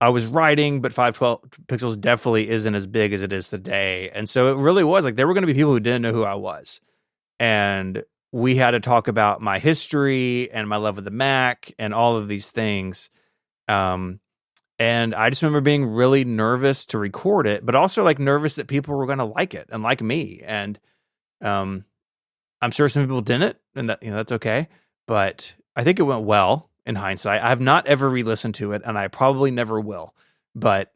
I was writing, but 512 pixels definitely isn't as big as it is today. And so it really was like there were going to be people who didn't know who I was. And we had to talk about my history and my love of the Mac and all of these things. And I just remember being really nervous to record it, but also like nervous that people were going to like it and like me. And I'm sure some people didn't, and that's okay. But I think it went well in hindsight. I have not ever re-listened to it, and I probably never will. But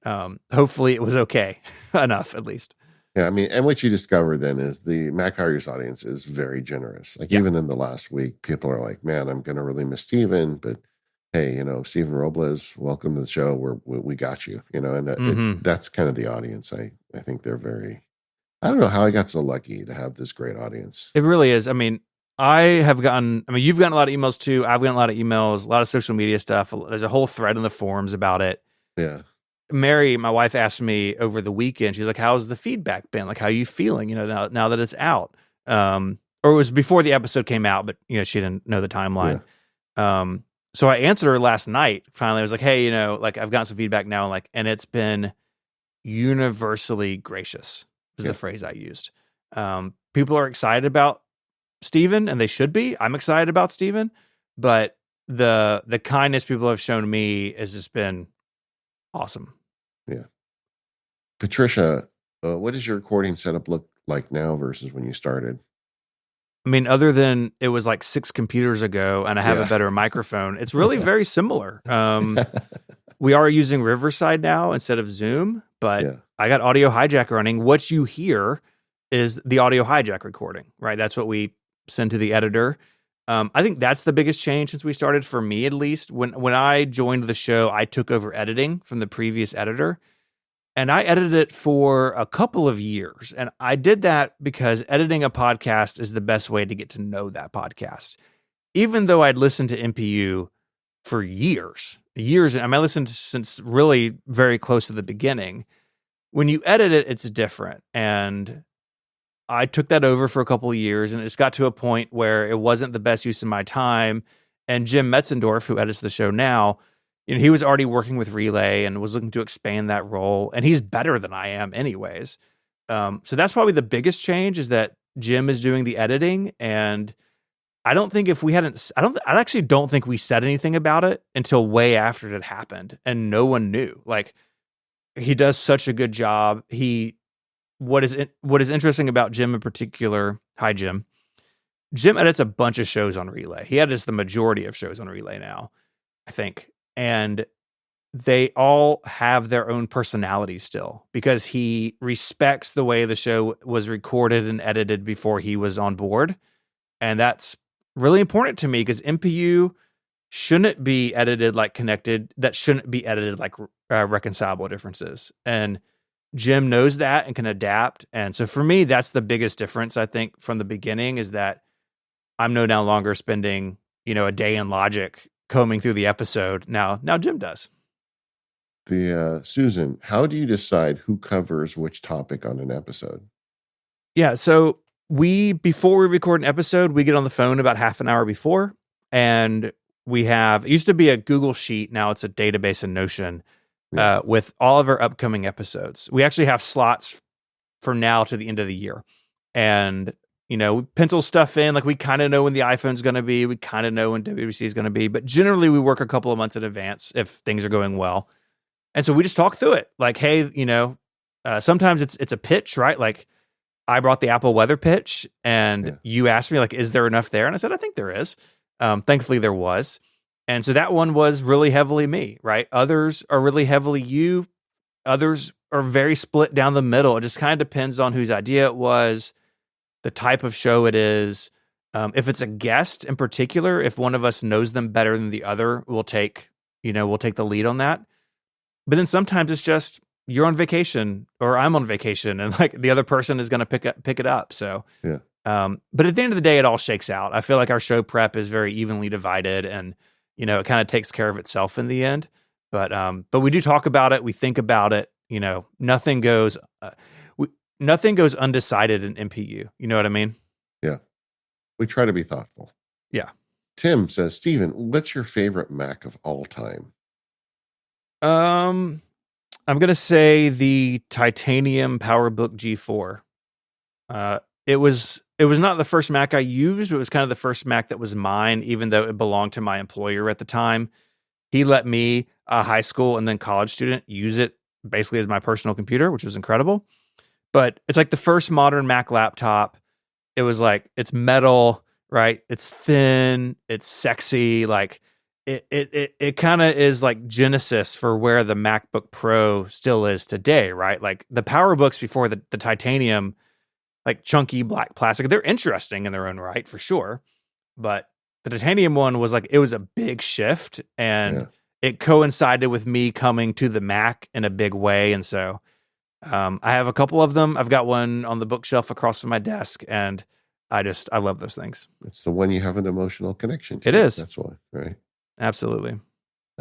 hopefully it was okay enough, at least. Yeah, I mean, and what you discover then is the Mac Power Use audience is very generous. Like even in the last week, people are like, man, I'm going to really miss Stephen, but hey, Stephen Robles, welcome to the show. We got you, and that's kind of the audience. I think they're very, I don't know how I got so lucky to have this great audience. It really is. I mean, you've gotten a lot of emails too. I've gotten a lot of emails, a lot of social media stuff. There's a whole thread in the forums about it. Yeah. Mary, my wife, asked me over the weekend, she's like, how's the feedback been? Like, how are you feeling, now that it's out? Or it was before the episode came out, but, she didn't know the timeline. Yeah. So I answered her last night. Finally, I was like, hey, like I've gotten some feedback now, and it's been universally gracious is the phrase I used. People are excited about Stephen, and they should be. I'm excited about Stephen, but the kindness people have shown me has just been awesome. Yeah. Patricia, what does your recording setup look like now versus when you started? I mean, other than it was like 6 computers ago and I have a better microphone, it's really very similar. We are using Riverside now instead of Zoom, but I got Audio Hijack running. What you hear is the Audio Hijack recording, right? That's what we send to the editor. I think that's the biggest change since we started, for me at least. When I joined the show, I took over editing from the previous editor. And I edited it for a couple of years. And I did that because editing a podcast is the best way to get to know that podcast. Even though I'd listened to MPU for years, and I listened since really very close to the beginning. When you edit it, it's different. And I took that over for a couple of years, and it just got to a point where it wasn't the best use of my time. And Jim Metzendorf, who edits the show now, he was already working with Relay and was looking to expand that role. And he's better than I am, anyways. So that's probably the biggest change, is that Jim is doing the editing. And I don't think if we hadn't, I actually don't think we said anything about it until way after it had happened, and no one knew. Like, he does such a good job. What is interesting about Jim in particular? Hi, Jim. Jim edits a bunch of shows on Relay. He edits the majority of shows on Relay now, I think, and they all have their own personality still, because he respects the way the show was recorded and edited before he was on board, and that's really important to me, because MPU shouldn't be edited like Connected. That shouldn't be edited like Reconcilable Differences. And Jim knows that and can adapt. And so for me, that's the biggest difference, I think, from the beginning, is that I'm no longer spending, a day in Logic combing through the episode. Now Jim does. Susan, how do you decide who covers which topic on an episode? Yeah. So before we record an episode, we get on the phone about half an hour before, and it used to be a Google Sheet. Now it's a database in Notion with all of our upcoming episodes. We actually have slots from now to the end of the year. And, we pencil stuff in. Like, we kind of know when the iPhone's going to be. We kind of know when WWC is going to be. But generally, we work a couple of months in advance if things are going well. And so we just talk through it. Like, hey, sometimes it's a pitch, right? Like, I brought the Apple weather pitch, and you asked me, like, is there enough there? And I said, I think there is. Thankfully, there was. And so that one was really heavily me, right? Others are really heavily you. Others are very split down the middle. It just kind of depends on whose idea it was, the type of show it is. If it's a guest in particular, if one of us knows them better than the other, we'll take the lead on that. But then sometimes it's just, you're on vacation or I'm on vacation, and like the other person is going to pick it up. So, but at the end of the day, it all shakes out. I feel like our show prep is very evenly divided, and it kind of takes care of itself in the end. But we do talk about it. We think about it. Nothing goes undecided in MPU. You know what I mean? Yeah. We try to be thoughtful. Yeah. Tim says, Steven, what's your favorite Mac of all time? I'm going to say the Titanium PowerBook G4. It was not the first Mac I used. It was kind of the first Mac that was mine, even though it belonged to my employer at the time. He let me, a high school and then college student, use it basically as my personal computer, which was incredible. But it's like the first modern Mac laptop. It was like, it's metal, right? It's thin, it's sexy. Like it kind of is like Genesis for where the MacBook Pro still is today, right? Like the PowerBooks before the Titanium, like chunky black plastic, they're interesting in their own right, for sure. But the Titanium one was like, it was a big shift, and it coincided with me coming to the Mac in a big way. And so I have a couple of them. I've got one on the bookshelf across from my desk, and I love those things. It's the one you have an emotional connection to. It is. That's why, right? Absolutely.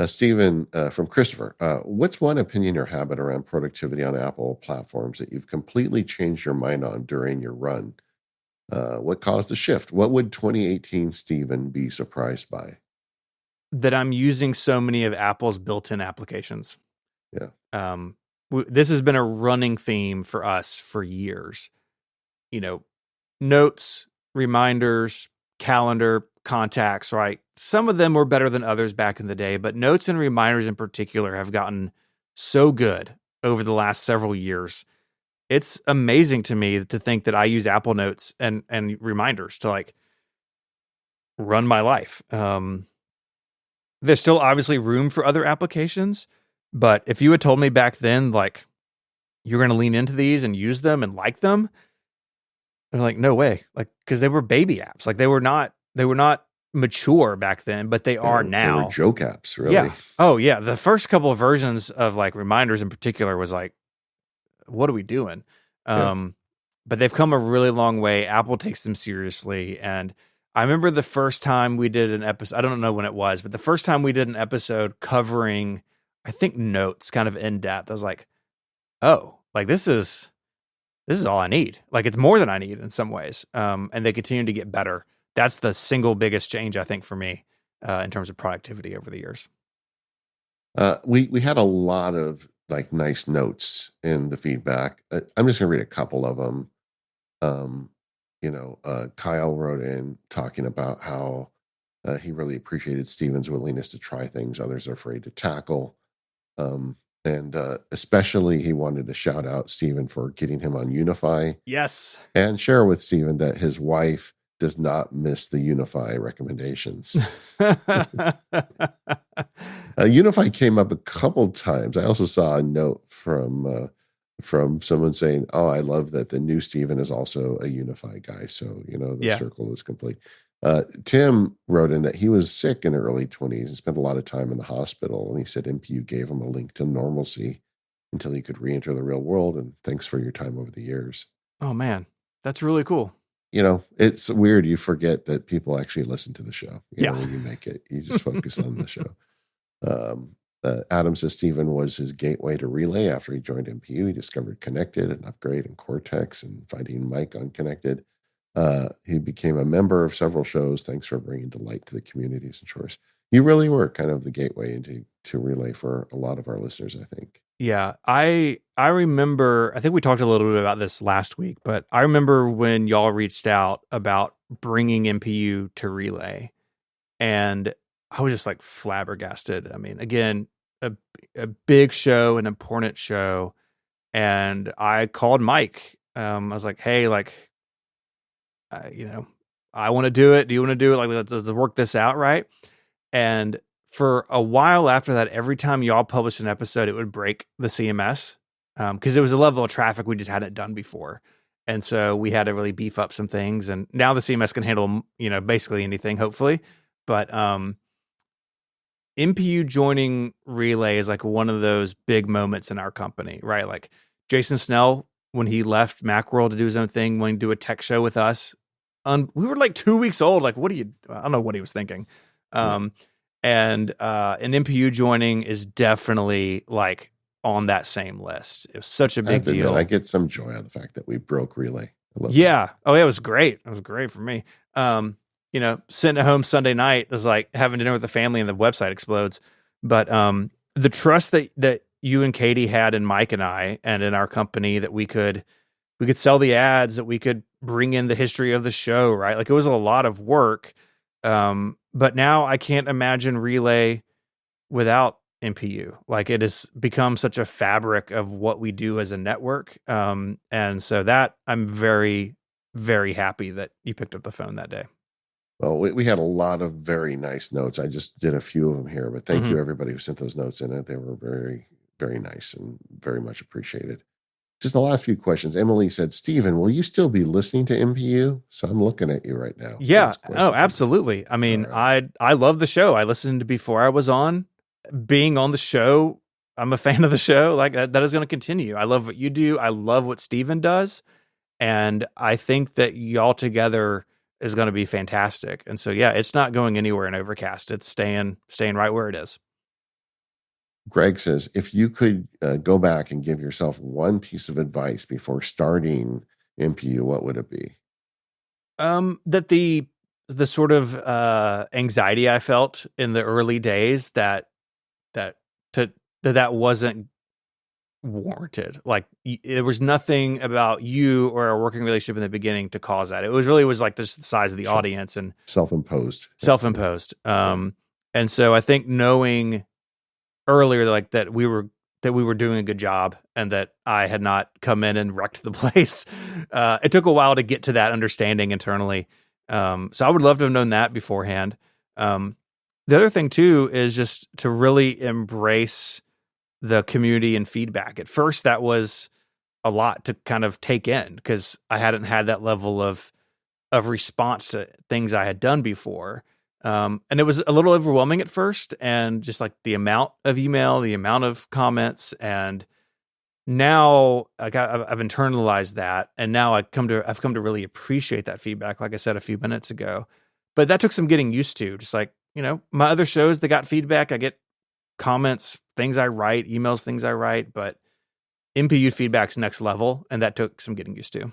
Steven, from Christopher, what's one opinion or habit around productivity on Apple platforms that you've completely changed your mind on during your run? What caused the shift? What would 2018 Steven be surprised by? That I'm using so many of Apple's built-in applications. Yeah. This has been a running theme for us for years. Notes, reminders, calendar, contacts, right? Some of them were better than others back in the day, but notes and reminders in particular have gotten so good over the last several years. It's amazing to me to think that I use Apple Notes and reminders to like run my life. There's still obviously room for other applications, but if you had told me back then, like, you're going to lean into these and use them and like them, I'm like, no way. Like, because they were baby apps. Like, they were not mature back then, but they are now. They were joke apps, really. Yeah. Oh, yeah. The first couple of versions of like reminders in particular was like what are we doing? Yeah. But they've come a really long way. Apple takes them seriously. And I remember the first time we did an episode, I don't know when it was, but the first time we did an episode covering, I think, notes kind of in depth, I was like, oh, like this is all I need. Like it's more than I need in some ways. And they continue to get better. That's the single biggest change, I think, for me in terms of productivity over the years. We had a lot of like nice notes in the feedback. I'm just gonna read a couple of them. Um, Kyle wrote in talking about how he really appreciated Steven's willingness to try things others are afraid to tackle. And especially he wanted to shout out Steven for getting him on Unify Yes. and share with Steven that his wife does not miss the Unify recommendations. Unify came up a couple times. I also saw a note from someone saying, "Oh, I love that the new Steven is also a Unify guy." So the Yeah. circle is complete. Tim wrote in that he was sick in the early 20s and spent a lot of time in the hospital, and he said MPU gave him a link to normalcy until he could re-enter the real world. And thanks for your time over the years. Oh man, that's really cool. It's weird. You forget that people actually listen to the show. Yeah. When you make it, you just focus on the show. Adam says Stephen was his gateway to Relay after he joined MPU. He discovered Connected and Upgrade and Cortex and finding Mike on Connected. He became a member of several shows. Thanks for bringing delight to the communities and shores. You really were kind of the gateway into Relay for a lot of our listeners, I think. Yeah, I remember, I think we talked a little bit about this last week, but I remember when y'all reached out about bringing MPU to Relay, and I was just like flabbergasted. I mean, again, a big show, an important show, and I called Mike. I was like, hey, like, I want to do it. Do you want to do it? Like, let's work this out, right? And for a while after that, every time y'all published an episode, it would break the CMS because it was a level of traffic we just hadn't done before. And so we had to really beef up some things. And now the CMS can handle, basically anything, hopefully. But MPU joining Relay is like one of those big moments in our company, right? Like Jason Snell, when he left Macworld to do his own thing, wanting to do a tech show with us. We were like 2 weeks old. Like, I don't know what he was thinking. And an MPU joining is definitely like on that same list. It was such a big deal. I get some joy out of the fact that we broke Relay. Yeah. That. Oh, yeah, it was great. It was great for me. Sitting at home Sunday night is like having dinner with the family and the website explodes. But the trust that you and Katie had in Mike and I and in our company that we could sell the ads, that we could bring in the history of the show, right? Like it was a lot of work. But now I can't imagine Relay without MPU. Like it has become such a fabric of what we do as a network. And so that I'm very, very happy that you picked up the phone that day. Well, we had a lot of very nice notes. I just did a few of them here, but thank you everybody who sent those notes in. They were very, very nice and very much appreciated. Just the last few questions. Emily said, Stephen, will you still be listening to MPU? So I'm looking at you right now. Yeah. Oh, absolutely. I mean, right. I love the show. I listened before I was on. Being on the show, I'm a fan of the show. Like that is going to continue. I love what you do. I love what Stephen does. And I think that y'all together is going to be fantastic. And so, yeah, it's not going anywhere in Overcast. It's staying right where it is. Greg says, if you could go back and give yourself one piece of advice before starting MPU, what would it be? That the sort of anxiety I felt in the early days that wasn't warranted. Like there was nothing about you or our working relationship in the beginning to cause that. It was like the size of the audience and self-imposed. And so I think knowing earlier like that we were doing a good job and that I had not come in and wrecked the place. It took a while to get to that understanding internally. So I would love to have known that beforehand. The other thing too is just to really embrace the community and feedback. At first, that was a lot to kind of take in because I hadn't had that level of response to things I had done before. And it was a little overwhelming at first, and just like the amount of email, the amount of comments, and now like I've internalized that, and now I've come to really appreciate that feedback, like I said a few minutes ago. But that took some getting used to. Just like, my other shows, they got feedback. I get comments, things I write, emails, things I write, but MPU feedback's next level, and that took some getting used to.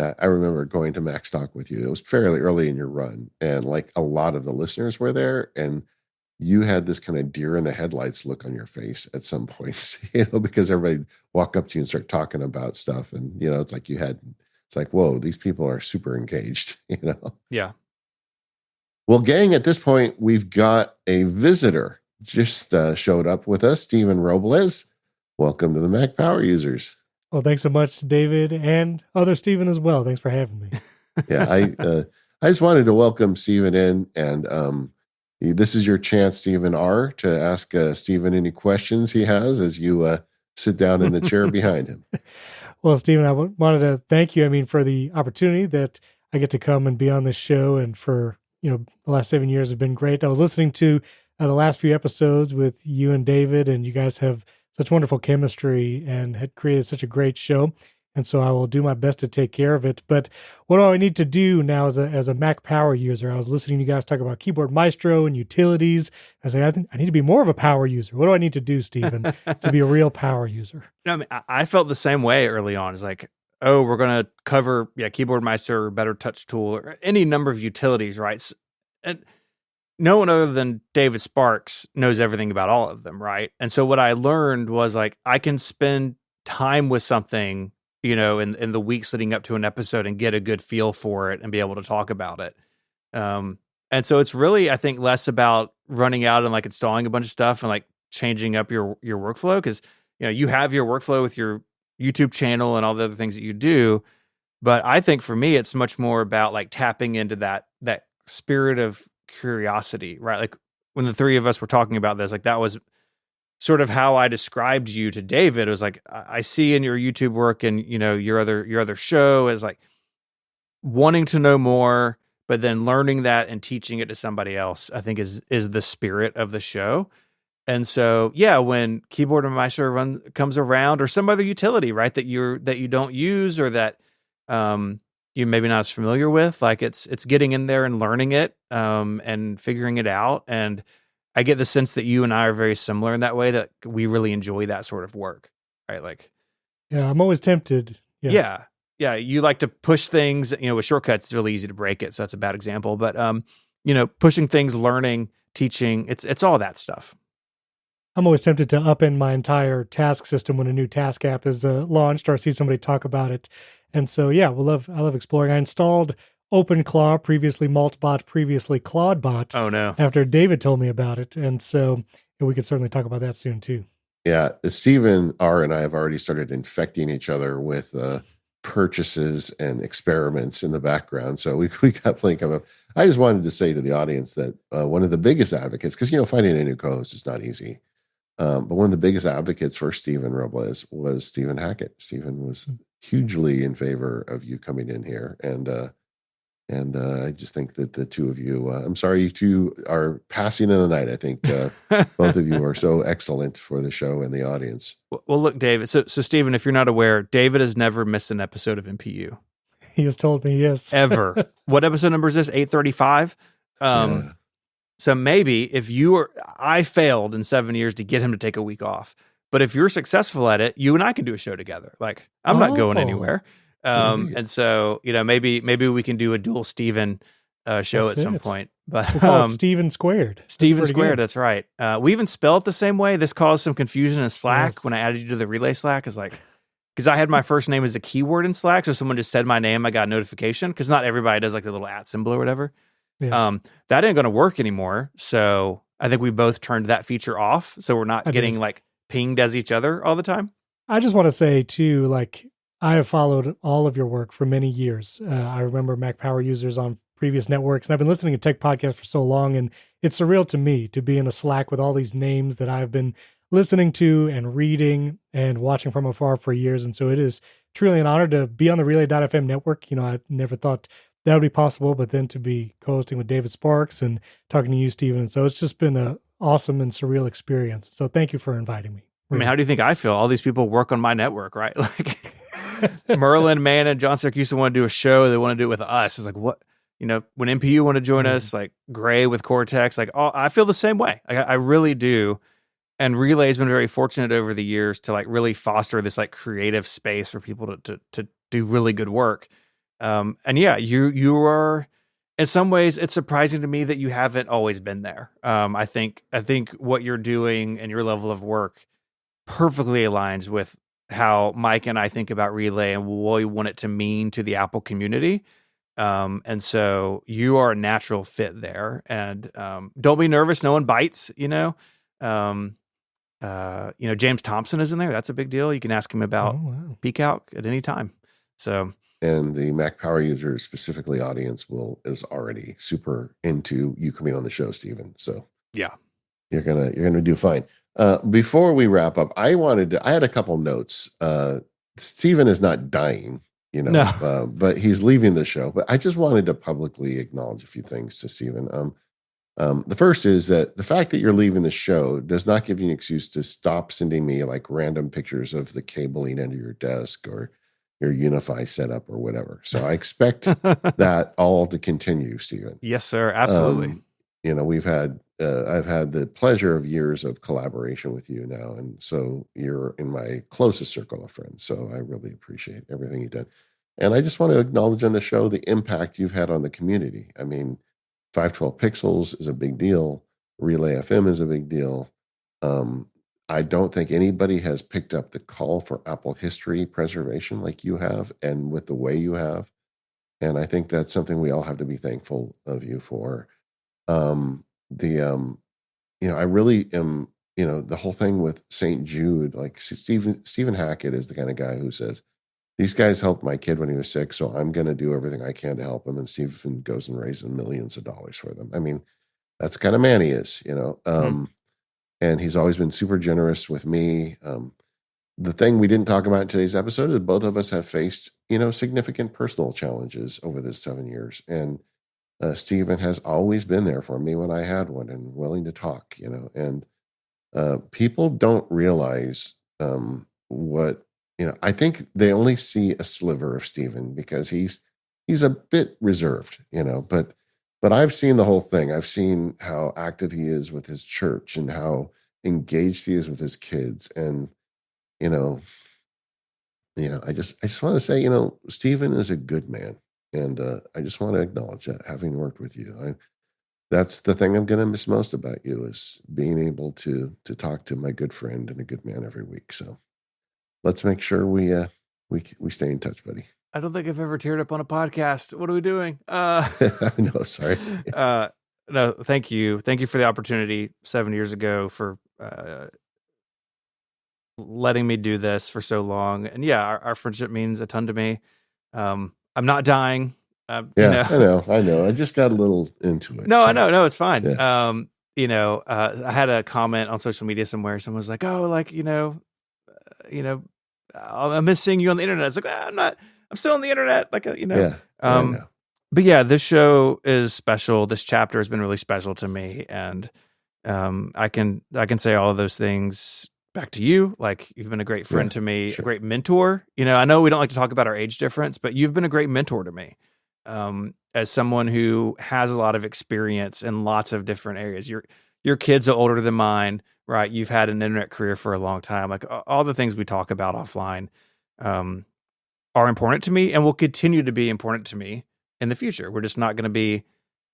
I remember going to Max Talk with you. It was fairly early in your run, and like a lot of the listeners were there, and you had this kind of deer in the headlights look on your face at some points, because everybody walk up to you and start talking about stuff, and it's like it's like, whoa, these people are super engaged, Yeah. Well, gang, at this point, we've got a visitor just showed up with us, Stephen Robles. Welcome to the Mac Power Users. Well, thanks so much, David, and other Stephen as well. Thanks for having me. Yeah, I just wanted to welcome Stephen in, and this is your chance, Stephen R., to ask Stephen any questions he has as you sit down in the chair behind him. Well, Stephen, I wanted to thank you, for the opportunity that I get to come and be on this show, and for, the last 7 years have been great. I was listening to the last few episodes with you and David, and you guys have such wonderful chemistry and had created such a great show. And so I will do my best to take care of it. But what do I need to do now as a Mac Power user? I was listening to you guys talk about Keyboard Maestro and utilities. I was like, I think I need to be more of a power user. What do I need to do, Stephen, to be a real power user? I felt the same way early on. It's like, oh, we're going to cover Keyboard Maestro or Better Touch Tool or any number of utilities, right? And no one other than David Sparks knows everything about all of them, right? And so what I learned was like, I can spend time with something, in the weeks leading up to an episode and get a good feel for it and be able to talk about it. And so it's really, I think, less about running out and like installing a bunch of stuff and like changing up your workflow. Cause you have your workflow with your YouTube channel and all the other things that you do. But I think for me, it's much more about like tapping into that spirit of curiosity, right? Like when the three of us were talking about this, like that was sort of how I described you to David. It was like, I see in your YouTube work and, your other show is like wanting to know more, but then learning that and teaching it to somebody else, I think is the spirit of the show. And so, yeah, when Keyboard Maestro comes around or some other utility, right, that you don't use or that you maybe not as familiar with, like it's getting in there and learning it and figuring it out. And I get the sense that you and I are very similar in that way, that we really enjoy that sort of work, right? Like, yeah, I'm always tempted. Yeah. You like to push things, with shortcuts, it's really easy to break it. So that's a bad example, but, pushing things, learning, teaching, it's all that stuff. I'm always tempted to upend my entire task system when a new task app is launched or I see somebody talk about it. And so, yeah, I love exploring. I installed OpenClaw, previously Maltbot, previously Claudebot. Oh, no. After David told me about it. And so we could certainly talk about that soon, too. Yeah, Stephen R. and I have already started infecting each other with purchases and experiments in the background. So we got plenty coming up. I just wanted to say to the audience that one of the biggest advocates, because, finding a new co-host is not easy. But one of the biggest advocates for Stephen Robles was Stephen Hackett. Stephen was hugely in favor of you coming in here. And I just think that the two of you, I'm sorry, you two are passing in the night. I think both of you are so excellent for the show and the audience. Well, look, David. So Stephen, if you're not aware, David has never missed an episode of MPU. He has told me, yes. Ever. What episode number is this? 835? Yeah. So maybe I failed in 7 years to get him to take a week off. But if you're successful at it, you and I can do a show together. Like, I'm not going anywhere. And so, maybe we can do a dual Steven show at some point. But we'll call it Steven Squared. Steven Squared, that's right. We even spell it the same way. This caused some confusion in Slack when I added you to the Relay Slack. Is like, because I had my first name as a keyword in Slack, so someone just said my name, I got a notification. Because not everybody does like the little @ symbol or whatever. Yeah. That ain't going to work anymore. So I think we both turned that feature off, so we're not getting like pinged as each other all the time. I just want to say too, like, I have followed all of your work for many years. I remember Mac Power Users on previous networks, and I've been listening to tech podcasts for so long, and it's surreal to me to be in a Slack with all these names that I've been listening to and reading and watching from afar for years. And so it is truly an honor to be on the Relay.fm network. I never thought that would be possible, but then to be co-hosting with David Sparks and talking to you, Stephen. And so it's just been an awesome and surreal experience. So thank you for inviting me. I mean, how do you think I feel? All these people work on my network, right? Like Merlin, Mann, and John Syracuse want to do a show. They want to do it with us. It's like, what, when MPU want to join us, like Gray with Cortex, like, I feel the same way. I really do. And Relay has been very fortunate over the years to like really foster this like creative space for people to do really good work. And yeah, you are, in some ways, it's surprising to me that you haven't always been there. I think what you're doing and your level of work perfectly aligns with how Mike and I think about Relay and what we want it to mean to the Apple community. And so you are a natural fit there. And don't be nervous. No one bites, James Thompson is in there. That's a big deal. You can ask him about Peak Out at any time. So, and the Mac Power User specifically audience is already super into you coming on the show, Stephen. So yeah, you're gonna do fine. Before we wrap up, I had a couple notes. Stephen is not dying, No. But he's leaving the show. But I just wanted to publicly acknowledge a few things to Stephen. The first is that the fact that you're leaving the show does not give you an excuse to stop sending me like random pictures of the cabling under your desk or your Unify setup or whatever. So I expect that all to continue, Stephen. Yes, sir. Absolutely. I've had the pleasure of years of collaboration with you now. And so you're in my closest circle of friends. So I really appreciate everything you've done. And I just want to acknowledge on the show the impact you've had on the community. I mean, 512 Pixels is a big deal. Relay FM is a big deal. I don't think anybody has picked up the call for Apple history preservation like you have and with the way you have. And I think that's something we all have to be thankful of you for. I really am, the whole thing with St. Jude, like Stephen Hackett is the kind of guy who says, these guys helped my kid when he was sick, so I'm going to do everything I can to help him. And Stephen goes and raises millions of dollars for them. I mean, that's the kind of man he is, and he's always been super generous with me. The thing we didn't talk about in today's episode is both of us have faced, significant personal challenges over this 7 years. And Stephen has always been there for me when I had one and willing to talk, and people don't realize what, I think they only see a sliver of Stephen because he's a bit reserved, but I've seen the whole thing. I've seen how active he is with his church and how engaged he is with his kids. And, I just want to say, Stephen is a good man. And I just want to acknowledge that, having worked with you. That's the thing I'm going to miss most about you, is being able to talk to my good friend and a good man every week. So let's make sure we stay in touch, buddy. I don't think I've ever teared up on a podcast. What are we doing? No, sorry. No, thank you. Thank you for the opportunity 7 years ago for letting me do this for so long. And yeah, our friendship means a ton to me. I'm not dying. I know. I just got a little into it. No, I know. No, it's fine. Yeah. I had a comment on social media somewhere. Someone was like, "Oh, like I'm missing you on the internet." It's like, I'm still on the internet. Like, Yeah. I know. But yeah, this show is special. This chapter has been really special to me, and I can say all of those things back to you. Like, you've been a great friend to me, sure. A great mentor. I know we don't like to talk about our age difference, but you've been a great mentor to me. As someone who has a lot of experience in lots of different areas. Your kids are older than mine, right? You've had an internet career for a long time. Like, all the things we talk about offline are important to me and will continue to be important to me in the future. We're just not going to be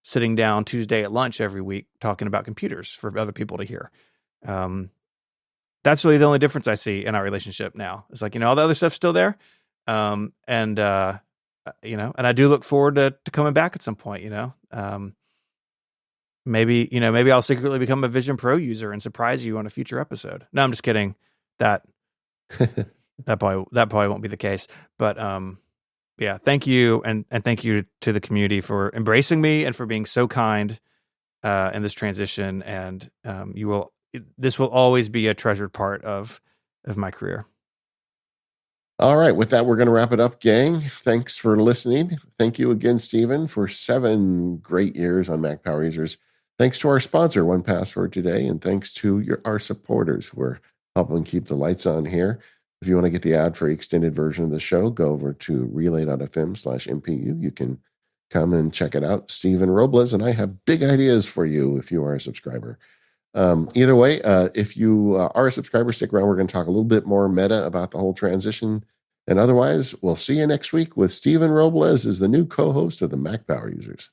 sitting down Tuesday at lunch every week talking about computers for other people to hear. That's really the only difference I see in our relationship now. It's like, all the other stuff's still there. And I do look forward to coming back at some point, maybe I'll secretly become a Vision Pro user and surprise you on a future episode. No, I'm just kidding. That probably won't be the case, but, yeah, thank you. And thank you to the community for embracing me and for being so kind, in this transition. And, this will always be a treasured part of my career. All right. With that, we're going to wrap it up, gang. Thanks for listening. Thank you again, Stephen, for 7 great years on Mac Power Users. Thanks to our sponsor, 1Password today, and thanks to our supporters who are helping keep the lights on here. If you want to get the ad-free extended version of the show, go over to relay.fm/MPU. You can come and check it out. Stephen Robles and I have big ideas for you if you are a subscriber. Either way, if you are a subscriber, stick around. We're going to talk a little bit more meta about the whole transition. And otherwise, we'll see you next week with Stephen Robles as the new co-host of the Mac Power Users.